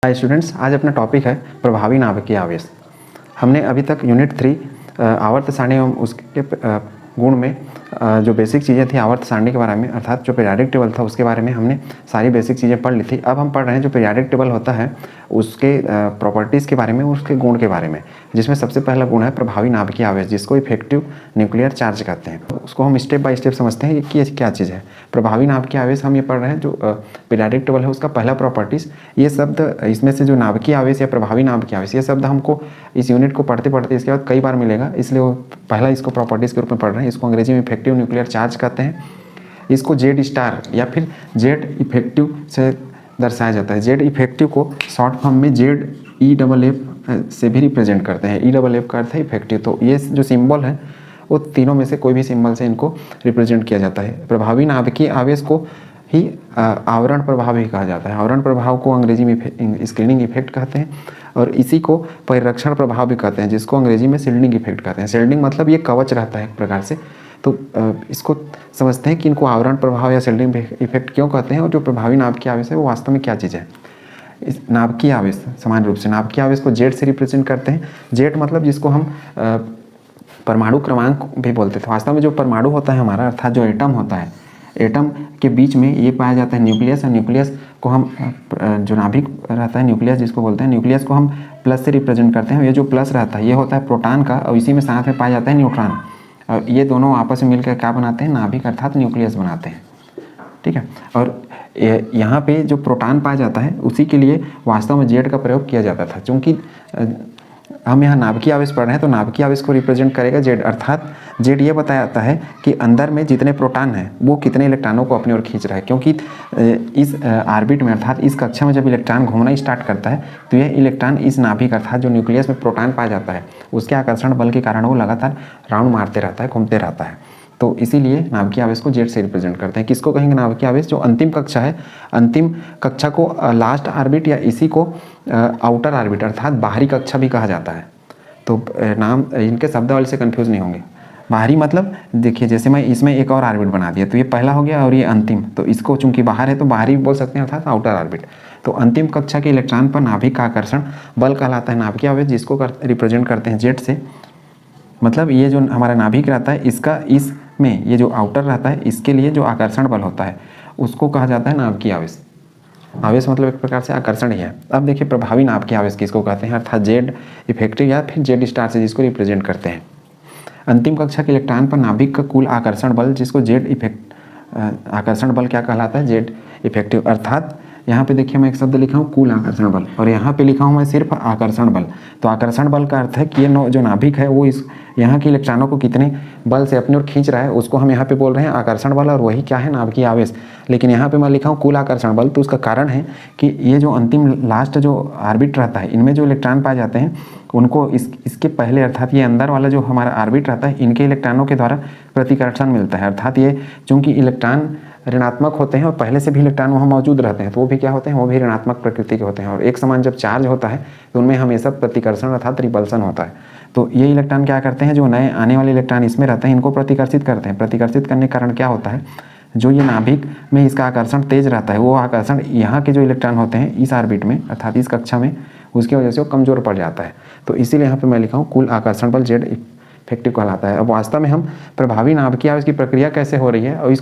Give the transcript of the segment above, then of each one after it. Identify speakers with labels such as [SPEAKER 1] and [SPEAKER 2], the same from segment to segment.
[SPEAKER 1] Hi students, आज अपना topic है प्रभावी नाभिकीय आवेश। हमने अभी तक यूनिट 3 आवर्त सारणी एवं उसके गुण में जो बेसिक चीज़ें थी आवर्त सारणी के बारे में, अर्थात जो पीरियाडिक टेबल था उसके बारे में हमने सारी बेसिक चीज़ें पढ़ ली थी। अब हम पढ़ रहे हैं जो पीरियाडिक टेबल होता है उसके प्रॉपर्टीज़ के बारे में, उसके गुण के बारे में, जिसमें सबसे पहला गुण है प्रभावी नाभिकीय आवेश, जिसको इफेक्टिव न्यूक्लियर चार्ज कहते हैं। उसको हम स्टेप बाय स्टेप समझते हैं कि ये क्या चीज़ है। प्रभावी नाभिकीय आवेश हम ये पढ़ रहे हैं, जो पीरियाडिक टेबल है उसका पहला प्रॉपर्टीज़। ये शब्द इसमें से जो नाभिकीय आवेश या प्रभावी नाभिकीय आवेश, ये शब्द हमको इस यूनिट को पढ़ते पढ़ते इसके बाद कई बार मिलेगा, इसलिए वो पहला इसको प्रॉपर्टीज़ के रूप में पढ़ रहे हैं। इसको अंग्रेजी में इफेक्टिव न्यूक्लियर चार्ज कहते हैं। इसको जेड स्टार या फिर जेड इफेक्टिव से दर्शाया जाता है। जेड इफेक्टिव को शॉर्ट फॉर्म में जेड EFF से भी रिप्रेजेंट करते हैं। EFF का अर्थ है इफेक्टिव। तो ये जो सिंबल है वो तीनों में से कोई भी सिंबल से इनको रिप्रेजेंट किया जाता है। प्रभावी नाभिकीय आवेश को ही आवरण प्रभाव भी कहा जाता है। आवरण प्रभाव को अंग्रेजी में स्क्रीनिंग इफेक्ट कहते हैं और इसी को परिरक्षण प्रभाव भी कहते हैं, जिसको अंग्रेजी में शील्डिंग इफेक्ट कहते हैं। शील्डिंग मतलब ये कवच रहता है एक प्रकार से। तो इसको समझते हैं कि इनको आवरण प्रभाव या शील्डिंग इफेक्ट क्यों कहते हैं और जो प्रभावी नाभिकीय आवेश है वो वास्तव में क्या चीज़ है। इस नाभिकीय आवेश सामान्य रूप से नाभिकीय आवेश को जेड से रिप्रेजेंट करते हैं। जेड मतलब जिसको हम परमाणु क्रमांक भी बोलते थे। वास्तव में जो परमाणु होता है हमारा, अर्थात जो एटम होता है, एटम के बीच में ये पाया जाता है न्यूक्लियस। और न्यूक्लियस को हम जो नाभिक रहता है न्यूक्लियस जिसको बोलते हैं, न्यूक्लियस को हम प्लस से रिप्रेजेंट करते हैं। ये जो प्लस रहता है ये होता है प्रोटॉन का, और इसी में साथ में पाया जाता है न्यूट्रॉन। और ये दोनों आपस में मिलकर क्या बनाते हैं, नाभिक अर्थात न्यूक्लियस बनाते हैं। ठीक है। और यहाँ पे जो प्रोटॉन पाया जाता है उसी के लिए वास्तव में जेड का प्रयोग किया जाता था। क्योंकि हम यहाँ नाभिकीय आवेश पढ़ रहे हैं तो नाभिकीय आवेश को रिप्रेजेंट करेगा जेड, अर्थात जेड ये बताया जाता है कि अंदर में जितने प्रोटॉन हैं वो कितने इलेक्ट्रॉनों को अपनी ओर खींच रहा है। क्योंकि इस ऑर्बिट में अर्थात इस कक्षा में जब इलेक्ट्रॉन घूमना स्टार्ट करता है तो यह इलेक्ट्रॉन इस नाभिक अर्थात जो न्यूक्लियस में प्रोटॉन पाया जाता है उसके आकर्षण बल के कारण वो लगातार राउंड मारते रहता है, घूमते रहता है। तो इसीलिए नाभिकीय आवेश को जेड से रिप्रेजेंट करते हैं। किसको कहेंगे नाभिकीय आवेश? जो अंतिम कक्षा है, अंतिम कक्षा को लास्ट ऑर्बिट या इसी को आउटर ऑर्बिट अर्थात बाहरी कक्षा भी कहा जाता है। तो नाम इनके शब्दावली से कंफ्यूज नहीं होंगे। बाहरी मतलब देखिए, जैसे मैं इसमें एक और ऑर्बिट बना दिया तो ये पहला हो गया और ये अंतिम, तो इसको चूंकि बाहर है तो बाहरी भी बोल सकते हैं अर्थात आउटर ऑर्बिट। तो अंतिम कक्षा के इलेक्ट्रॉन पर नाभिक का आकर्षण बल कहलाता है नाभिकीय आवेश, जिसको रिप्रेजेंट करते हैं जेड से। मतलब ये जो हमारा नाभिक रहता है इसका इसमें ये जो आउटर रहता है इसके लिए जो आकर्षण बल होता है उसको कहा जाता है नाभिकीय आवेश। आवेश मतलब एक प्रकार से आकर्षण ही है। अब देखिए प्रभावी नाभिकीय आवेश किसको कहते हैं, अर्थात जेड इफेक्टिव या फिर जेड स्टार से जिसको रिप्रेजेंट करते हैं। अंतिम कक्षा के इलेक्ट्रॉन पर नाभिक का कुल आकर्षण बल जिसको जेड इफेक्ट आकर्षण बल क्या कहलाता है, जेड इफेक्टिव। अर्थात यहाँ पे देखिए मैं एक शब्द लिखा हूँ कुल आकर्षण बल और यहाँ पे लिखा हूँ मैं सिर्फ आकर्षण बल। तो आकर्षण बल का अर्थ है कि ये जो नाभिक है वो इस यहाँ के इलेक्ट्रॉनों को कितने बल से अपनी ओर खींच रहा है उसको हम यहाँ पे बोल रहे हैं आकर्षण बल, और वही क्या है, नाभिकीय आवेश। लेकिन यहाँ पे मैं लिखा हूँ कुल आकर्षण बल, तो उसका कारण है कि ये जो अंतिम लास्ट जो ऑर्बिट रहता है इनमें जो इलेक्ट्रॉन पाए जाते हैं उनको इसके पहले अर्थात ये अंदर वाला जो हमारा ऑर्बिट रहता है इनके इलेक्ट्रॉनों के द्वारा प्रतिकर्षण मिलता है। अर्थात ये चूँकि इलेक्ट्रॉन ऋणात्मक होते हैं और पहले से भी इलेक्ट्रॉन वहाँ मौजूद रहते हैं तो वो भी क्या होते हैं, वो भी ऋणात्मक प्रकृति के होते हैं। और एक समान जब चार्ज होता है तो उनमें हमेशा प्रतिकर्षण अर्थात रिपल्सन होता है। तो ये इलेक्ट्रॉन क्या करते हैं, जो नए आने वाले इलेक्ट्रॉन इसमें रहते हैं इनको प्रतिकर्षित करते हैं। प्रतिकर्षित करने के कारण क्या होता है, जो ये नाभिक में इसका आकर्षण तेज रहता है वो आकर्षण यहाँ के जो इलेक्ट्रॉन होते हैं इस ऑर्बिट में अर्थात इस कक्षा में, उसकी वजह से वो कमजोर पड़ जाता है। तो इसीलिए यहाँ पे मैं लिखा हूँ कुल आकर्षण बल जेड इफेक्टिव कहलाता है। अब वास्तव में हम प्रभावी नाभिकीय आवेश की प्रक्रिया कैसे हो रही है और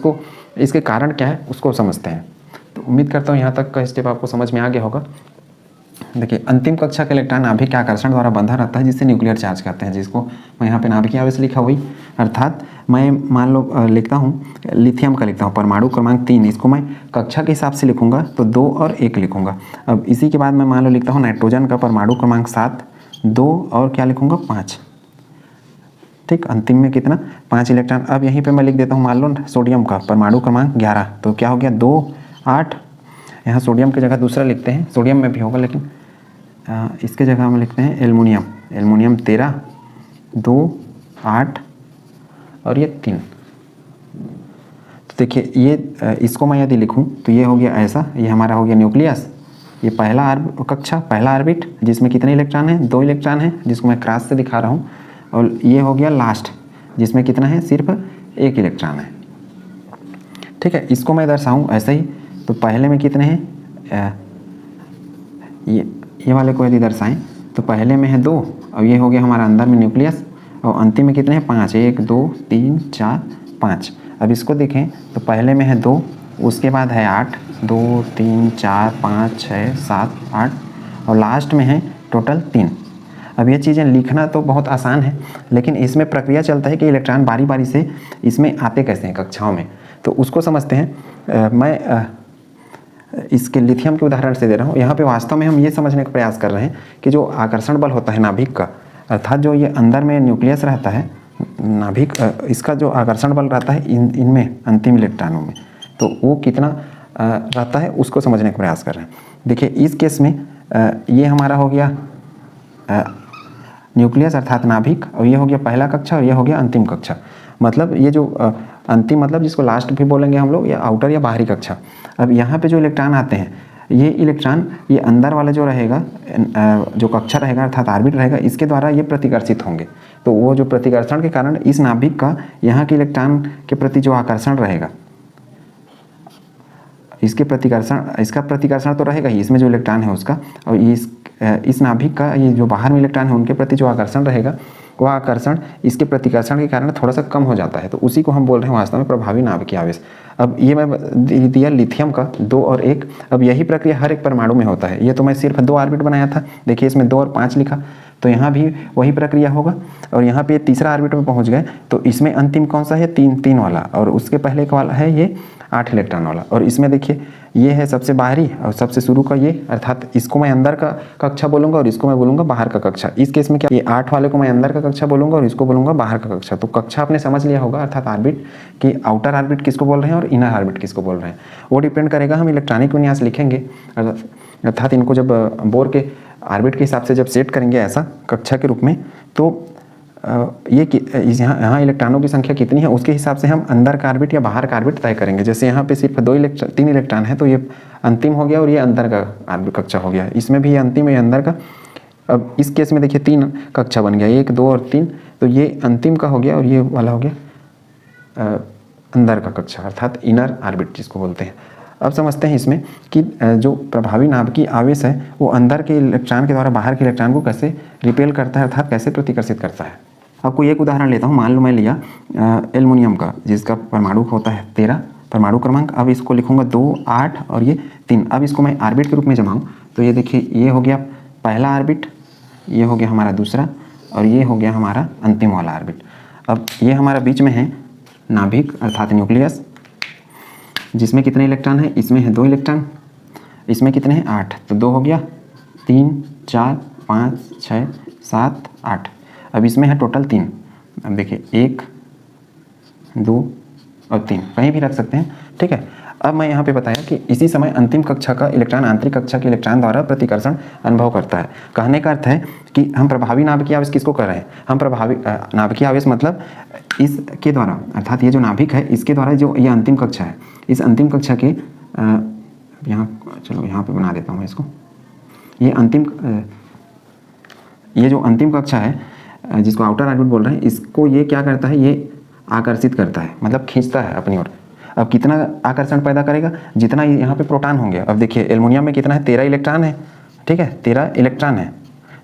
[SPEAKER 1] इसके कारण क्या है उसको समझते हैं। तो उम्मीद करता हूँ यहाँ तक का स्टेप आपको समझ में आ गया होगा। देखिए अंतिम कक्षा के इलेक्ट्रॉन नाभिक के आकर्षण द्वारा बंधा रहता है जिससे न्यूक्लियर चार्ज कहते हैं, जिसको मैं यहाँ पे नाभिकीय आवेश लिखा हुई। अर्थात मैं मान लो लिखता हूँ लिथियम का लिखता हूँ परमाणु क्रमांक 3, इसको मैं कक्षा के हिसाब से लिखूंगा तो 2 और 1 लिखूंगा। अब इसी के बाद मैं मान लो लिखता हूँ नाइट्रोजन का परमाणु क्रमांक 7, 2 और क्या लिखूंगा 5। ठीक, अंतिम में कितना 5 इलेक्ट्रॉन। अब यहीं पे मैं लिख देता हूँ मान लो सोडियम का परमाणु क्रमांक 11, तो क्या हो गया 2, 8। यहाँ सोडियम की जगह दूसरा लिखते हैं, सोडियम में भी होगा लेकिन इसके जगह हम लिखते हैं एल्युमिनियम। एल्युमिनियम 13, 2, 8 और ये 3। तो देखिए ये इसको मैं यदि लिखूँ तो ये हो गया ऐसा, ये हमारा हो गया न्यूक्लियस। ये पहला कक्षा पहला ऑर्बिट जिसमें कितने इलेक्ट्रॉन हैं, 2 इलेक्ट्रॉन हैं जिसको मैं क्रॉस से दिखा रहा हूँ। और ये हो गया लास्ट जिसमें कितना है, सिर्फ 1 इलेक्ट्रॉन है। ठीक है, इसको मैं दर्शाऊँ ऐसे ही। तो पहले में कितने हैं, ये वाले को यदि दर्शाएं तो पहले में है 2 और ये हो गया हमारा अंदर में न्यूक्लियस, और अंतिम में कितने हैं 5, 1 2 3 4 5। अब इसको देखें तो पहले में है 2, उसके बाद है 8, 2 3 4 5 6 7 8 और लास्ट में है टोटल 3। अब ये चीज़ें लिखना तो बहुत आसान है, लेकिन इसमें प्रक्रिया चलता है कि इलेक्ट्रॉन बारी बारी से इसमें आते कैसे हैं कक्षाओं में, तो उसको समझते हैं। मैं इसके लिथियम के उदाहरण से दे रहा हूँ। यहाँ पे वास्तव में हम ये समझने का प्रयास कर रहे हैं कि जो आकर्षण बल होता है नाभिक का, अर्थात जो ये अंदर में न्यूक्लियस रहता है नाभिक, इसका जो आकर्षण बल रहता है इनमें अंतिम इलेक्ट्रॉनों में, तो वो कितना रहता है उसको समझने का प्रयास कर रहे हैं। देखिए इस केस में ये हमारा हो गया न्यूक्लियस अर्थात नाभिक, और ये हो गया पहला कक्षा और ये हो गया अंतिम कक्षा। मतलब ये जो अंतिम मतलब जिसको लास्ट भी बोलेंगे हम लोग, या आउटर या बाहरी कक्षा। अब यहाँ पे जो इलेक्ट्रॉन आते हैं, ये इलेक्ट्रॉन ये अंदर वाला जो रहेगा, जो कक्षा रहेगा अर्थात ऑर्बिट रहेगा, इसके द्वारा ये प्रतिकर्षित होंगे। तो वो जो प्रतिकर्षण के कारण इस नाभिक का यहाँ के इलेक्ट्रॉन के प्रति जो आकर्षण रहेगा, इसका प्रतिकर्षण तो रहेगा ही, इसमें जो इलेक्ट्रॉन है उसका, और इस नाभिक का ये जो बाहर में इलेक्ट्रॉन है उनके प्रति जो आकर्षण रहेगा, वह आकर्षण इसके प्रतिकर्षण के कारण थोड़ा सा कम हो जाता है। तो उसी को हम बोल रहे हैं वास्तव में प्रभावी नाभिकीय आवेश। अब ये मैं दिया लिथियम का 2 और 1। अब यही प्रक्रिया हर एक परमाणु में होता है। ये तो मैं सिर्फ 2 ऑर्बिट बनाया था, देखिए इसमें 2 और 5 लिखा, तो यहाँ भी वही प्रक्रिया होगा। और यहाँ पे तीसरा ऑर्बिट में पहुँच गए तो इसमें अंतिम कौन सा है 3 वाला, और उसके पहले का वाला है ये 8 इलेक्ट्रॉन वाला। और इसमें देखिए ये है सबसे बाहरी और सबसे शुरू का ये, अर्थात इसको मैं अंदर का कक्षा बोलूँगा और इसको मैं बोलूँगा बाहर का कक्षा। इस केस में क्या, ये 8 वाले को मैं अंदर का कक्षा बोलूँगा और इसको बोलूँगा बाहर का कक्षा। तो कक्षा आपने समझ लिया होगा, अर्थात ऑर्बिट कि आउटर ऑर्बिट किसको बोल रहे हैं और इनर ऑर्बिट किसको बोल रहे हैं, वो डिपेंड करेगा। हम इलेक्ट्रॉनिक विन्यास लिखेंगे, अर्थात इनको जब बोर के ऑर्बिट के हिसाब से जब सेट करेंगे ऐसा कक्षा के रूप में, तो ये यहाँ इलेक्ट्रॉनों की संख्या कितनी है उसके हिसाब से हम अंदर का ऑर्बिट या बाहर का ऑर्बिट तय करेंगे। जैसे यहाँ पे सिर्फ 3 इलेक्ट्रॉन है, तो ये अंतिम हो गया और ये अंदर का ऑर्बिट कक्षा हो गया। इसमें भी अंतिम है अंदर का। अब इस केस में देखिए 3 कक्षा बन गया, 1 2 और 3, तो ये अंतिम का हो गया और ये वाला हो गया अंदर का कक्षा, अर्थात इनर ऑर्बिट जिसको बोलते हैं। अब समझते हैं इसमें कि जो प्रभावी नाभिकीय आवेश है वो अंदर के इलेक्ट्रॉन के द्वारा बाहर के इलेक्ट्रॉन को कैसे रिपेल करता है, अर्थात कैसे प्रतिकर्षित करता है। आपको एक उदाहरण लेता हूँ। मान लो मैं लिया एल्युमिनियम का, जिसका परमाणु होता है 13 परमाणु क्रमांक। अब इसको लिखूंगा 2 8 और ये 3। अब इसको मैं ऑर्बिट के रूप में जमाऊँ तो ये देखिए ये हो गया पहला ऑर्बिट, ये हो गया हमारा दूसरा, और ये हो गया हमारा अंतिम वाला ऑर्बिट। अब ये हमारा बीच में है नाभिक अर्थात न्यूक्लियस, जिसमें कितने इलेक्ट्रॉन है, इसमें है 2 इलेक्ट्रॉन, इसमें कितने हैं 8, तो 2 हो गया, 3 4 5 6 7 8। अब इसमें है टोटल 3। अब देखिए 1 2 और 3 कहीं भी रख सकते हैं, ठीक है। अब मैं यहाँ पे बताया कि इसी समय अंतिम कक्षा का इलेक्ट्रॉन आंतरिक कक्षा के इलेक्ट्रॉन द्वारा प्रतिकर्षण अनुभव करता है। कहने का अर्थ है कि हम प्रभावी नाभिकीय आवेश किसको कर रहे हैं, हम प्रभावी नाभिकीय आवेश मतलब इसके द्वारा, अर्थात ये जो नाभिक है इसके द्वारा जो ये अंतिम कक्षा है, इस अंतिम कक्षा के यहाँ चलो यहाँ पे बना देता हूँ इसको। ये जो अंतिम कक्षा है जिसको आउटर ऑर्बिट बोल रहे हैं, इसको ये क्या करता है, ये आकर्षित करता है, मतलब खींचता है अपनी ओर। अब कितना आकर्षण पैदा करेगा, जितना यहाँ पे प्रोटॉन होंगे। अब देखिए एल्युमिनियम में कितना है 13 इलेक्ट्रॉन है, ठीक है 13 इलेक्ट्रॉन है,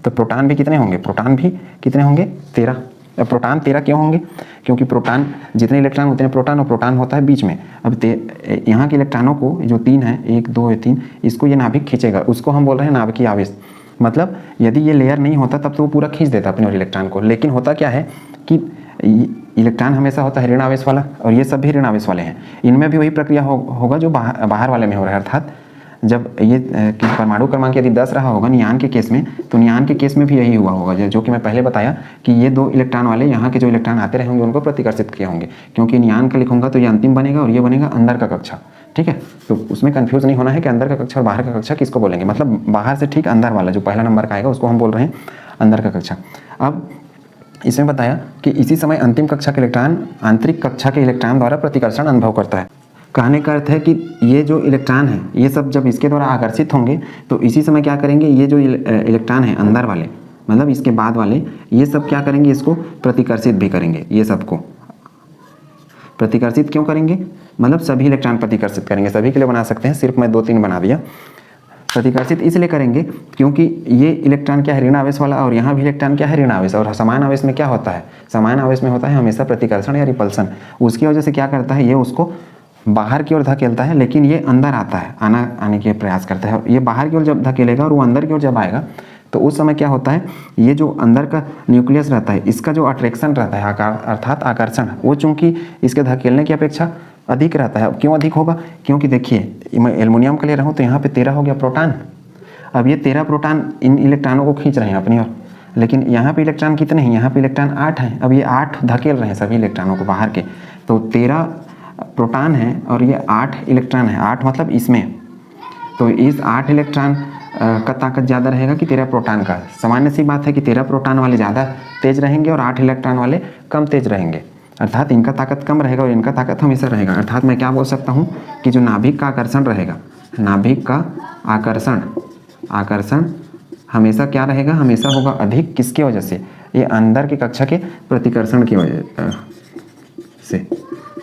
[SPEAKER 1] तो प्रोटॉन भी कितने होंगे, प्रोटॉन भी कितने होंगे 13। अब प्रोटॉन 13 क्यों होंगे, क्योंकि प्रोटॉन जितने इलेक्ट्रॉन होते हैं प्रोटॉन, और प्रोटॉन होता है बीच में। अब यहाँ के इलेक्ट्रॉनों को जो 3 है 1 2 3, इसको ये नाभिक खींचेगा, उसको हम बोल रहे हैं नाभिकीय आवेश। मतलब यदि ये लेयर नहीं होता तब तो वो पूरा खींच देता अपने और इलेक्ट्रॉन को। लेकिन होता क्या है कि इलेक्ट्रॉन हमेशा होता है ऋण आवेश वाला, और ये सब भी ऋण आवेश वाले हैं। इनमें भी वही प्रक्रिया होगा जो बाहर वाले में हो रहा है, अर्थात जब ये परमाणु क्रमांक यदि 10 रहा होगा नियान के केस में, तो नियान के केस में भी यही हुआ होगा, जो कि मैं पहले बताया कि ये 2 इलेक्ट्रॉन वाले यहाँ के जो इलेक्ट्रॉन आते रहेंगे उनको प्रतिकर्षित किए होंगे। क्योंकि नियान का लिखूंगा तो ये अंतिम बनेगा और ये बनेगा अंदर का कक्षा, ठीक है। तो उसमें कंफ्यूज नहीं होना है कि अंदर का कक्षा और बाहर का कक्षा किसको बोलेंगे, मतलब बाहर से ठीक अंदर वाला जो पहला नंबर का आएगा उसको हम बोल रहे हैं अंदर का कक्षा। अब इसमें बताया कि इसी समय अंतिम कक्षा के इलेक्ट्रॉन आंतरिक कक्षा के इलेक्ट्रॉन द्वारा प्रतिकर्षण अनुभव करता है। कहने का अर्थ है कि ये जो इलेक्ट्रॉन है ये सब जब इसके द्वारा आकर्षित होंगे तो इसी समय क्या करेंगे, ये जो इलेक्ट्रॉन है अंदर वाले, मतलब इसके बाद वाले, ये सब क्या करेंगे, इसको प्रतिकर्षित भी करेंगे। ये सबको प्रतिकर्षित क्यों करेंगे, मतलब सभी इलेक्ट्रॉन प्रतिकर्षित करेंगे। सभी के लिए बना सकते हैं, सिर्फ मैं 2-3 बना दिया। प्रतिकर्षित इसलिए करेंगे क्योंकि ये इलेक्ट्रॉन क्या है, ऋण आवेश वाला, और यहाँ भी इलेक्ट्रॉन क्या है, ऋण आवेश। और समान आवेश में क्या होता है, समान आवेश में होता है हमेशा प्रतिकर्षण या रिपल्सन। उसकी वजह से क्या करता है, ये उसको बाहर की ओर धकेलता है, लेकिन ये अंदर आता है, आने के प्रयास करता है। ये बाहर की ओर जब धकेलेगा और वो अंदर की ओर जब आएगा तो उस समय क्या होता है, ये जो अंदर का न्यूक्लियस रहता है इसका जो अट्रैक्शन रहता है अर्थात आकर्षण, वो चूंकि इसके धकेलने की अपेक्षा अधिक रहता है। क्यों अधिक होगा, क्योंकि देखिए मैं एल्युमिनियम का ले रहा हूँ तो यहाँ पे 13 हो गया प्रोटॉन। अब ये 13 प्रोटॉन इन इलेक्ट्रॉनों को खींच रहे हैं अपनी ओर, लेकिन यहाँ पे इलेक्ट्रॉन कितने हैं, यहाँ पे इलेक्ट्रॉन 8 हैं। अब ये 8 धकेल रहे हैं सभी इलेक्ट्रॉनों को बाहर के, तो 13 प्रोटॉन है और ये 8 इलेक्ट्रॉन है। 8 मतलब इसमें, तो इस 8 इलेक्ट्रॉन का ताकत ज़्यादा रहेगा कि 13 प्रोटॉन का। सामान्य सी बात है कि 13 प्रोटॉन वाले ज़्यादा तेज रहेंगे और 8 इलेक्ट्रॉन वाले कम तेज रहेंगे, अर्थात इनका ताकत कम रहेगा और इनका ताकत हमेशा रहेगा। अर्थात मैं क्या बोल सकता हूँ कि जो नाभिक का आकर्षण रहेगा, नाभिक का आकर्षण हमेशा क्या रहेगा, हमेशा होगा अधिक। किसकी वजह से, ये अंदर की कक्षा के प्रतिकर्षण की वजह से,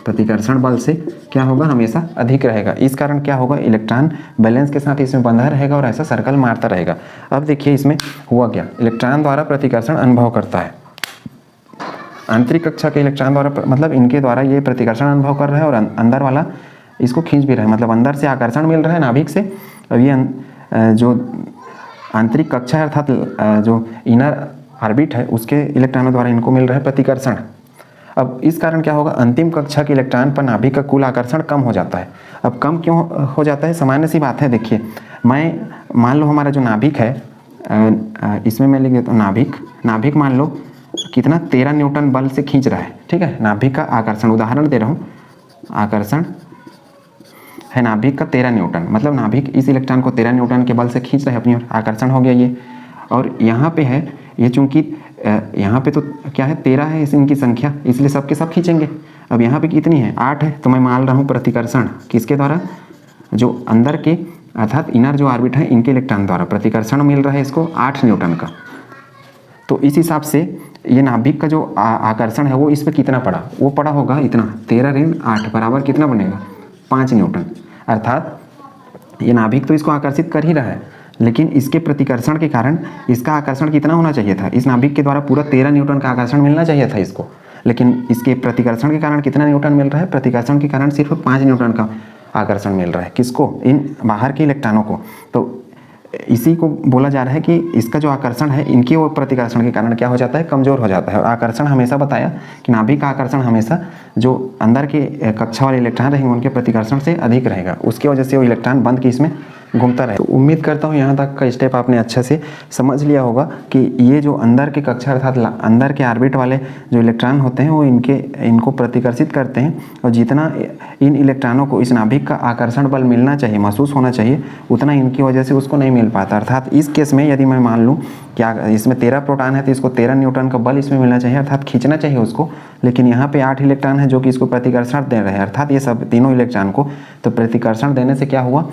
[SPEAKER 1] प्रतिकर्षण बल से क्या होगा, हमेशा अधिक रहेगा। इस कारण क्या होगा, इलेक्ट्रॉन बैलेंस के साथ इसमें बंधा रहेगा और ऐसा सर्कल मारता रहेगा। अब देखिए इसमें हुआ क्या, इलेक्ट्रॉन द्वारा प्रतिकर्षण अनुभव करता है, आंतरिक कक्षा के इलेक्ट्रॉन द्वारा, मतलब इनके द्वारा ये प्रतिकर्षण अनुभव कर रहा है और अंदर वाला इसको खींच भी रहा है, मतलब अंदर से आकर्षण मिल रहा है नाभिक से। और ये जो आंतरिक कक्षा है अर्थात जो इनर ऑर्बिट है उसके इलेक्ट्रॉनों द्वारा इनको मिल रहा है प्रतिकर्षण। अब इस कारण क्या होगा, अंतिम कक्षा के इलेक्ट्रॉन पर नाभिक का कुल आकर्षण कम हो जाता है। अब कम क्यों हो जाता है, सामान्य सी बात है। देखिए मैं मान लो हमारा जो नाभिक है, इसमें मैं लिख देता हूँ नाभिक मान लो कितना 13 न्यूटन बल से खींच रहा है, ठीक है। नाभिक का आकर्षण, उदाहरण दे रहा हूँ, आकर्षण है नाभिक का 13 न्यूटन, मतलब नाभिक इस इलेक्ट्रॉन को 13 न्यूटन के बल से खींच रहा है अपनी ओर, आकर्षण हो गया ये। और यहाँ पे है ये, चूंकि यहाँ पे तो क्या है 13 है इनकी संख्या, इसलिए सबके सब खींचेंगे। अब यहाँ पे कितनी है, 8 है, तो मैं मान रहा हूँ प्रतिकर्षण किसके द्वारा, जो अंदर के अर्थात इनर जो ऑर्बिट है इनके इलेक्ट्रॉन द्वारा प्रतिकर्षण मिल रहा है इसको 8 न्यूटन का। तो इस हिसाब से ये नाभिक का जो आकर्षण है वो इस पर कितना पड़ा, वो पड़ा होगा इतना 13 ऋण 8 बराबर कितना बनेगा, 5 न्यूटन। अर्थात ये नाभिक तो इसको आकर्षित कर ही रहा है, लेकिन इसके प्रतिकर्षण के कारण इसका आकर्षण कितना होना चाहिए था, इस नाभिक के द्वारा पूरा 13 न्यूटन का आकर्षण मिलना चाहिए था इसको, लेकिन इसके प्रतिकर्षण के कारण कितना न्यूटन मिल रहा है, प्रतिकर्षण के कारण सिर्फ 5 न्यूटन का आकर्षण मिल रहा है। किसको, इन बाहर के इलेक्ट्रॉनों को। तो इसी को बोला जा रहा है कि इसका जो आकर्षण है इनके वो प्रतिकर्षण के कारण क्या हो जाता है, कमजोर हो जाता है। और आकर्षण हमेशा बताया कि नाभिक का आकर्षण हमेशा जो अंदर के कक्षा वाले इलेक्ट्रॉन रहेंगे उनके प्रतिकर्षण से अधिक रहेगा, उसकी वजह से वो इलेक्ट्रॉन बंद की इसमें घूमता रहे। तो उम्मीद करता हूँ यहाँ तक का स्टेप आपने अच्छे से समझ लिया होगा कि ये जो अंदर के कक्षा अर्थात अंदर के ऑर्बिट वाले जो इलेक्ट्रॉन होते हैं वो इनको प्रतिकर्षित करते हैं, और जितना इन इलेक्ट्रॉनों को इस नाभिक का आकर्षण बल मिलना चाहिए, महसूस होना चाहिए, उतना इनकी वजह से उसको नहीं मिल पाता। अर्थात इस केस में यदि मैं मान लूँ क्या इसमें 13 प्रोटॉन है तो इसको 13 न्यूटन का बल इसमें मिलना चाहिए, अर्थात खींचना चाहिए उसको, लेकिन यहाँ पे 8 इलेक्ट्रॉन है जो कि इसको प्रतिकर्षण दे रहे हैं, अर्थात ये सब तीनों इलेक्ट्रॉन को। तो प्रतिकर्षण देने से क्या हुआ,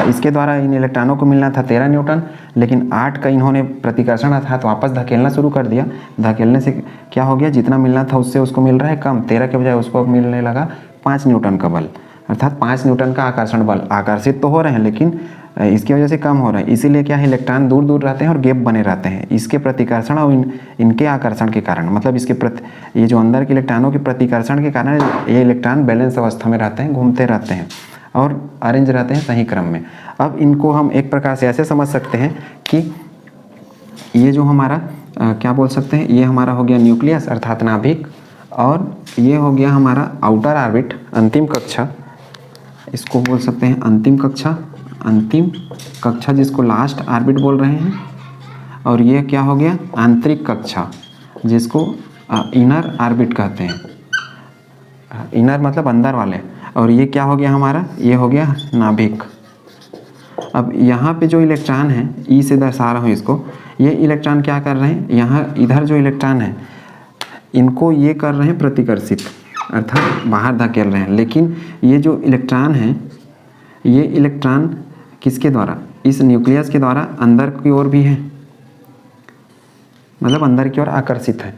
[SPEAKER 1] इसके द्वारा इन इलेक्ट्रॉनों को मिलना था 13 न्यूटन, लेकिन 8 का इन्होंने प्रतिकर्षण अर्थात वापस धकेलना शुरू कर दिया। धकेलने से क्या हो गया, जितना मिलना था उससे उसको मिल रहा है कम, 13 के बजाय उसको मिलने लगा 5 न्यूटन का बल, अर्थात 5 न्यूटन का आकर्षण बल। आकर्षित तो हो रहे हैं लेकिन इसकी वजह से कम हो रहा है, इसीलिए क्या है इलेक्ट्रॉन दूर दूर रहते हैं और गैप बने रहते हैं इसके प्रतिकर्षण और इनके आकर्षण के कारण, मतलब इसके ये जो अंदर के इलेक्ट्रॉनों के प्रतिकर्षण के कारण ये इलेक्ट्रॉन बैलेंस अवस्था में रहते हैं, घूमते रहते हैं और अरेंज रहते हैं सही क्रम में। अब इनको हम एक प्रकार से ऐसे समझ सकते हैं कि ये जो हमारा क्या बोल सकते हैं, ये हमारा हो गया न्यूक्लियस अर्थात नाभिक, और ये हो गया हमारा आउटर ऑर्बिट अंतिम कक्षा, इसको बोल सकते हैं अंतिम कक्षा जिसको लास्ट ऑर्बिट बोल रहे हैं, और ये क्या हो गया आंतरिक कक्षा जिसको इनर ऑर्बिट कहते हैं, इनर मतलब अंदर वाले, और ये क्या हो गया हमारा, ये हो गया नाभिक। अब यहाँ पे जो इलेक्ट्रॉन है, ई से दर्शा रहा हूँ इसको, ये इलेक्ट्रॉन क्या कर रहे हैं, यहाँ इधर जो इलेक्ट्रॉन है इनको ये कर रहे हैं प्रतिकर्षित अर्थात बाहर धकेल रहे हैं, लेकिन ये जो इलेक्ट्रॉन है ये इलेक्ट्रॉन किसके द्वारा, इस न्यूक्लियस के द्वारा अंदर की ओर भी है, मतलब अंदर की ओर आकर्षित है।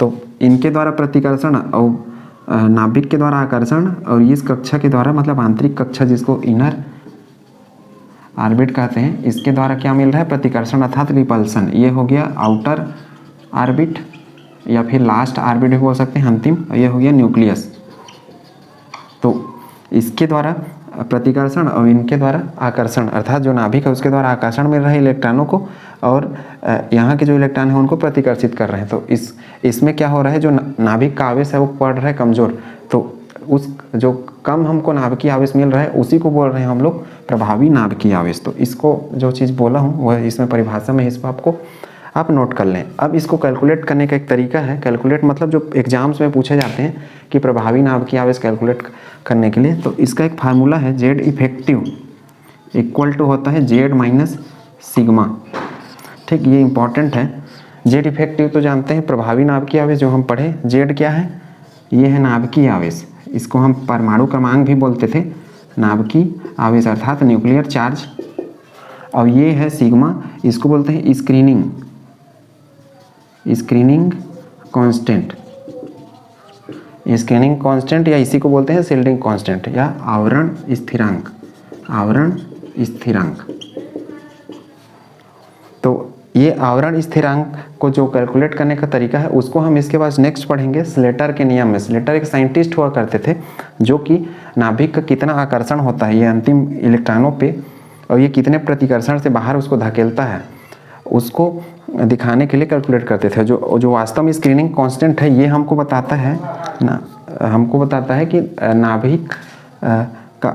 [SPEAKER 1] तो इनके द्वारा प्रतिकर्षण और नाभिक के द्वारा आकर्षण, और इस कक्षा के द्वारा मतलब आंतरिक कक्षा जिसको इनर ऑर्बिट कहते हैं। इसके द्वारा क्या मिल रहा है, प्रतिकर्षण अर्थात रिपल्सन। ये हो गया आउटर ऑर्बिट या फिर लास्ट ऑर्बिट भी बोल सकते हैं, अंतिम। ये हो गया न्यूक्लियस। तो इसके द्वारा प्रतिकर्षण और इनके द्वारा आकर्षण, अर्थात जो नाभिक है उसके द्वारा आकर्षण मिल रहा है इलेक्ट्रॉनों को, और यहाँ के जो इलेक्ट्रॉन है उनको प्रतिकर्षित कर रहे हैं। तो इसमें क्या हो रहा है, जो नाभिक का आवेश है वो पड़ रहा है कमज़ोर। तो उस जो कम हमको नाभिकीय आवेश मिल रहा है उसी को बोल रहे हैं हम लोग प्रभावी नाभिकीय आवेश। तो इसको जो चीज़ बोला हूँ वह इसमें परिभाषा में इसको आपको आप नोट कर लें। अब इसको कैलकुलेट करने का एक तरीका है। कैलकुलेट मतलब जो एग्जाम्स में पूछे जाते हैं कि प्रभावी नाभिकीय आवेश कैलकुलेट करने के लिए, तो इसका एक फार्मूला है, जेड इफेक्टिव इक्वल टू होता है जेड माइनस सिग्मा। ठीक, ये इंपॉर्टेंट है। जेड इफेक्टिव तो जानते हैं प्रभावी नाभिकीय आवेश जो हम पढ़े। जेड क्या है, ये है नाभिकीय आवेश, इसको हम परमाणु क्रमांक भी बोलते थे, नाभिकीय आवेश अर्थात न्यूक्लियर चार्ज। और ये है सिग्मा, इसको बोलते हैं स्क्रीनिंग कांस्टेंट। स्क्रीनिंग कांस्टेंट या इसी को बोलते हैं शिल्डिंग कांस्टेंट या आवरण स्थिरांक। तो ये आवरण स्थिरांक को जो कैलकुलेट करने का तरीका है उसको हम इसके बाद नेक्स्ट पढ़ेंगे स्लेटर के नियम में। स्लेटर एक साइंटिस्ट हुआ करते थे जो कि नाभिक का कितना आकर्षण होता है ये अंतिम इलेक्ट्रॉनों पे, और ये कितने प्रतिकर्षण से बाहर उसको धकेलता है, उसको दिखाने के लिए कैलकुलेट करते थे। जो वास्तव में स्क्रीनिंग कांस्टेंट है ये हमको बताता है कि नाभिक का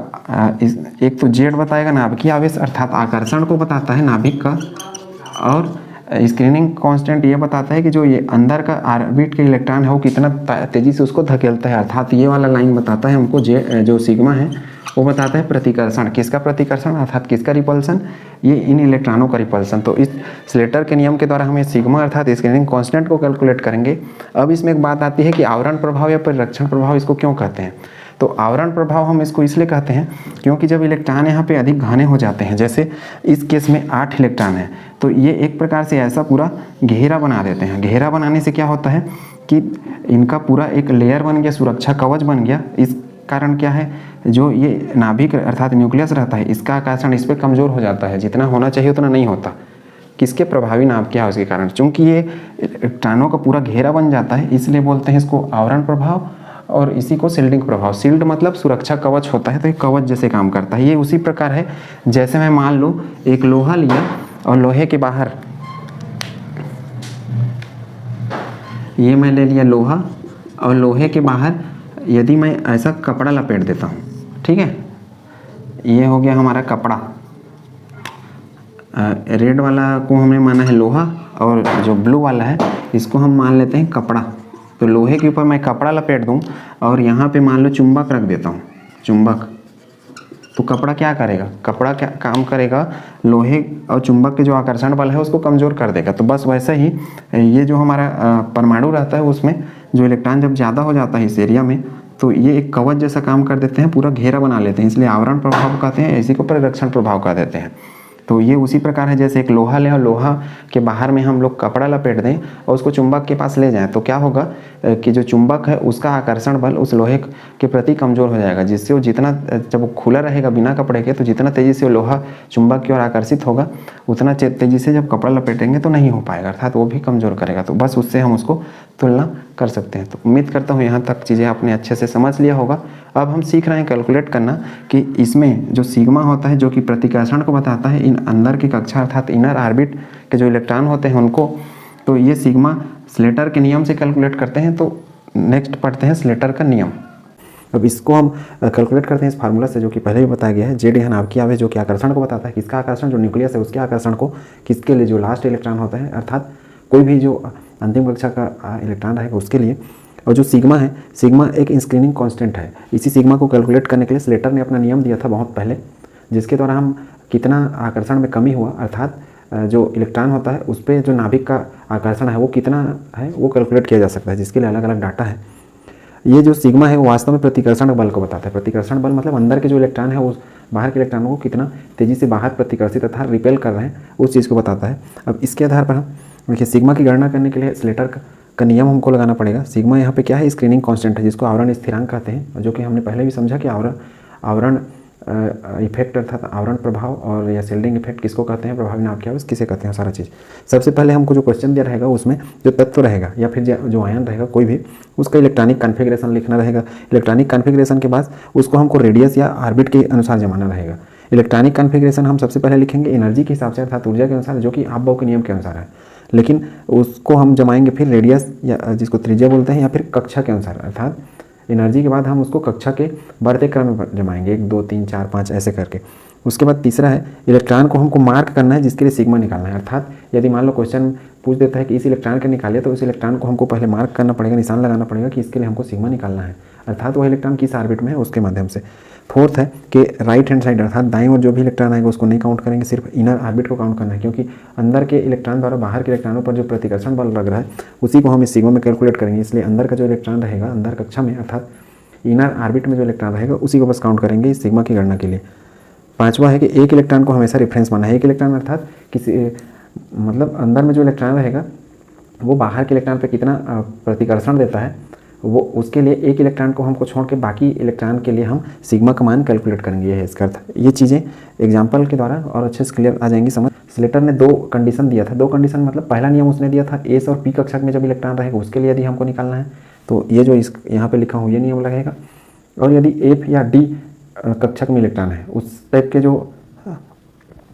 [SPEAKER 1] एक तो जेड बताएगा नाभिकीय आवेश अर्थात आकर्षण को बताता है नाभिक का, और स्क्रीनिंग कांस्टेंट ये बताता है कि जो ये अंदर का ऑर्बिट के इलेक्ट्रॉन है वो कितना तेजी से उसको धकेलता है, अर्थात ये वाला लाइन बताता है हमको जो सिग्मा है वो बताता है प्रतिकर्षण। किसका प्रतिकर्षण अर्थात किसका रिपल्सन, ये इन इलेक्ट्रॉनों का रिपल्सन। तो इस स्लेटर के नियम के द्वारा हमें सिग्मा अर्थात स्क्रीनिंग कांस्टेंट को कैलकुलेट करेंगे। अब इसमें एक बात आती है कि आवरण प्रभाव या परिरक्षण प्रभाव इसको क्यों कहते हैं। तो आवरण प्रभाव हम इसको इसलिए कहते हैं क्योंकि जब इलेक्ट्रॉन यहाँ पे अधिक घने हो जाते हैं, जैसे इस केस में 8 इलेक्ट्रॉन है, तो ये एक प्रकार से ऐसा पूरा घेरा बना देते हैं। घेरा बनाने से क्या होता है कि इनका पूरा एक लेयर बन गया, सुरक्षा कवच बन गया। इस कारण क्या है, जो ये नाभिक अर्थात न्यूक्लियस रहता है इसका आकर्षण इस पर कमज़ोर हो जाता है, जितना होना चाहिए उतना नहीं होता। किसके प्रभावी नाभिकीय आवेश के कारण, चूँकि ये इलेक्ट्रॉनों का पूरा घेरा बन जाता है, इसलिए बोलते हैं इसको आवरण प्रभाव और इसी को शील्डिंग प्रभाव। शील्ड मतलब सुरक्षा कवच होता है, तो ये कवच जैसे काम करता है। ये उसी प्रकार है जैसे मैं मान लो एक लोहा लिया और लोहे के बाहर ये मैं ले लिया लोहा, और लोहे के बाहर यदि मैं ऐसा कपड़ा लपेट देता हूँ, ठीक है, ये हो गया हमारा कपड़ा। रेड वाला को हमने माना है लोहा और जो ब्लू वाला है इसको हम मान लेते हैं कपड़ा। तो लोहे के ऊपर मैं कपड़ा लपेट दूं और यहाँ पे मान लो चुंबक रख देता हूँ, चुंबक, तो कपड़ा क्या करेगा, कपड़ा क्या काम करेगा, लोहे और चुंबक के जो आकर्षण बल है उसको कमज़ोर कर देगा। तो बस वैसे ही ये जो हमारा परमाणु रहता है उसमें जो इलेक्ट्रॉन जब ज़्यादा हो जाता है इस एरिया में, तो ये एक कवच जैसा काम कर देते हैं, पूरा घेरा बना लेते हैं, इसलिए आवरण प्रभाव कहते हैं, इसी को परिरक्षण प्रभाव कह देते हैं। तो ये उसी प्रकार है जैसे एक लोहा ले और लोहा के बाहर में हम लोग कपड़ा लपेट दें और उसको चुंबक के पास ले जाएं, तो क्या होगा कि जो चुंबक है उसका आकर्षण बल उस लोहे के प्रति कमज़ोर हो जाएगा, जिससे वो जितना जब वो खुला रहेगा बिना कपड़े के, तो जितना तेज़ी से वो लोहा चुंबक की ओर आकर्षित होगा उतना तेज़ी से जब कपड़ा लपेटेंगे तो नहीं हो पाएगा, अर्थात वो भी कमज़ोर करेगा। तो बस उससे हम उसको तुलना कर सकते हैं। तो उम्मीद करता हूँ यहाँ तक चीज़ें आपने अच्छे से समझ लिया होगा। अब हम सीख रहे हैं कैलकुलेट करना कि इसमें जो सिग्मा होता है जो कि प्रतिकर्षण को बताता है इन अंदर की कक्षा अर्थात इनर ऑर्बिट के जो इलेक्ट्रॉन होते हैं उनको, तो ये सिग्मा स्लेटर के नियम से कैलकुलेट करते हैं। तो नेक्स्ट पढ़ते हैं स्लेटर का नियम। अब इसको हम कैलकुलेट करते हैं इस फार्मूला से जो कि पहले भी बताया गया है। जेड यहाँ नाभिकीय आवेश जो कि आकर्षण को बताता है, किसका आकर्षण, जो न्यूक्लियस है उसके आकर्षण को, किसके लिए, जो लास्ट इलेक्ट्रॉन होता है अर्थात कोई भी जो अंतिम कक्षा का इलेक्ट्रॉन रहेगा उसके लिए। और जो सिग्मा है, सिग्मा एक स्क्रीनिंग कांस्टेंट है। इसी सिग्मा को कैलकुलेट करने के लिए स्लेटर ने अपना नियम दिया था बहुत पहले, जिसके द्वारा हम कितना आकर्षण में कमी हुआ अर्थात जो इलेक्ट्रॉन होता है उस पर जो नाभिक का आकर्षण है वो कितना है वो कैलकुलेट किया जा सकता है, जिसके लिए अलग अलग डाटा है। ये जो सिग्मा है वो वास्तव में प्रतिकर्षण बल को बताता है। प्रतिकर्षण बल मतलब अंदर के जो इलेक्ट्रॉन है वो बाहर के इलेक्ट्रॉनों को कितना तेज़ी से बाहर प्रतिकर्षित तथा रिपेल कर रहे हैं उस चीज़ को बताता है। अब इसके आधार पर हम देखिए सिग्मा की गणना करने के लिए स्लेटर का नियम हमको लगाना पड़ेगा। सिग्मा यहाँ पे क्या है, स्क्रीनिंग कांस्टेंट है जिसको आवरण स्थिरांक कहते हैं, जो कि हमने पहले भी समझा कि आवरण इफेक्ट अर्थात आवरण प्रभाव और या शील्डिंग इफेक्ट किसको कहते हैं, प्रभावी नाभिकीय आवेश किसे कहते हैं, सारा चीज़। सबसे पहले हमको जो क्वेश्चन दिया रहेगा उसमें जो तत्व रहेगा या फिर जो आयन रहेगा कोई भी, उसका इलेक्ट्रॉनिक कॉन्फ़िगरेशन लिखना रहेगा। इलेक्ट्रॉनिक कॉन्फ़िगरेशन के बाद उसको हमको रेडियस या ऑर्बिट के अनुसार जमाना रहेगा। इलेक्ट्रॉनिक कॉन्फ़िगरेशन हम सबसे पहले लिखेंगे एनर्जी के हिसाब से अर्थात ऊर्जा के अनुसार, जो कि आप के नियम के अनुसार है, लेकिन उसको हम जमाएंगे फिर रेडियस या जिसको त्रिज्या बोलते हैं या फिर कक्षा के अनुसार, अर्थात एनर्जी के बाद हम उसको कक्षा के बढ़ते क्रम में जमाएंगे 1 2 3 4 5 ऐसे करके। उसके बाद तीसरा है इलेक्ट्रॉन को हमको मार्क करना है जिसके लिए सिग्मा निकालना है, अर्थात यदि मान लो क्वेश्चन पूछ देता है कि इस इलेक्ट्रॉन के निकालिए तो उस इलेक्ट्रॉन को हमको पहले मार्क करना पड़ेगा, निशान लगाना पड़ेगा कि इसके लिए हमको सिग्मा निकालना है, अर्थात वह इलेक्ट्रॉन किस ऑर्बिट में है उसके माध्यम से। फोर्थ है कि राइट हैंड साइड अर्थात दाईं ओर जो भी इलेक्ट्रॉन आएगा उसको नहीं काउंट करेंगे, सिर्फ इनर ऑर्बिट को काउंट करना है, क्योंकि अंदर के इलेक्ट्रॉन द्वारा बाहर के इलेक्ट्रॉनों पर जो प्रतिकर्षण बल लग रहा है उसी को हम इस सिग्मा में कैलकुलेट करेंगे, इसलिए अंदर का जो इलेक्ट्रॉन रहेगा अंदर कक्षा में अर्थात इनर ऑर्बिट में जो इलेक्ट्रॉन रहेगा उसी को बस काउंट करेंगे इस सिग्मा की गणना के लिए। पांचवा है कि एक इलेक्ट्रॉन को हमेशा रेफरेंस माना है। एक इलेक्ट्रॉन अर्थात किसी मतलब अंदर में जो इलेक्ट्रॉन रहेगा वो बाहर के इलेक्ट्रॉन पे कितना प्रतिकर्षण देता है, वो उसके लिए एक इलेक्ट्रॉन को हमको छोड़ के बाकी इलेक्ट्रॉन के लिए हम सिग्मा का मान कैलकुलेट करेंगे। ये है इसका अर्थ। ये चीज़ें एग्जाम्पल के द्वारा और अच्छे से क्लियर आ जाएंगी समझ। स्लेटर ने 2 कंडीशन दिया था, 2 कंडीशन मतलब पहला नियम उसने दिया था एस और पी कक्षक में जब इलेक्ट्रॉन रहेगा उसके लिए यदि हमको निकालना है तो ये जो इस यहाँ पे लिखा हूँ ये नियम लगेगा, और यदि एफ या डी कक्षक में इलेक्ट्रॉन है उस टाइप के जो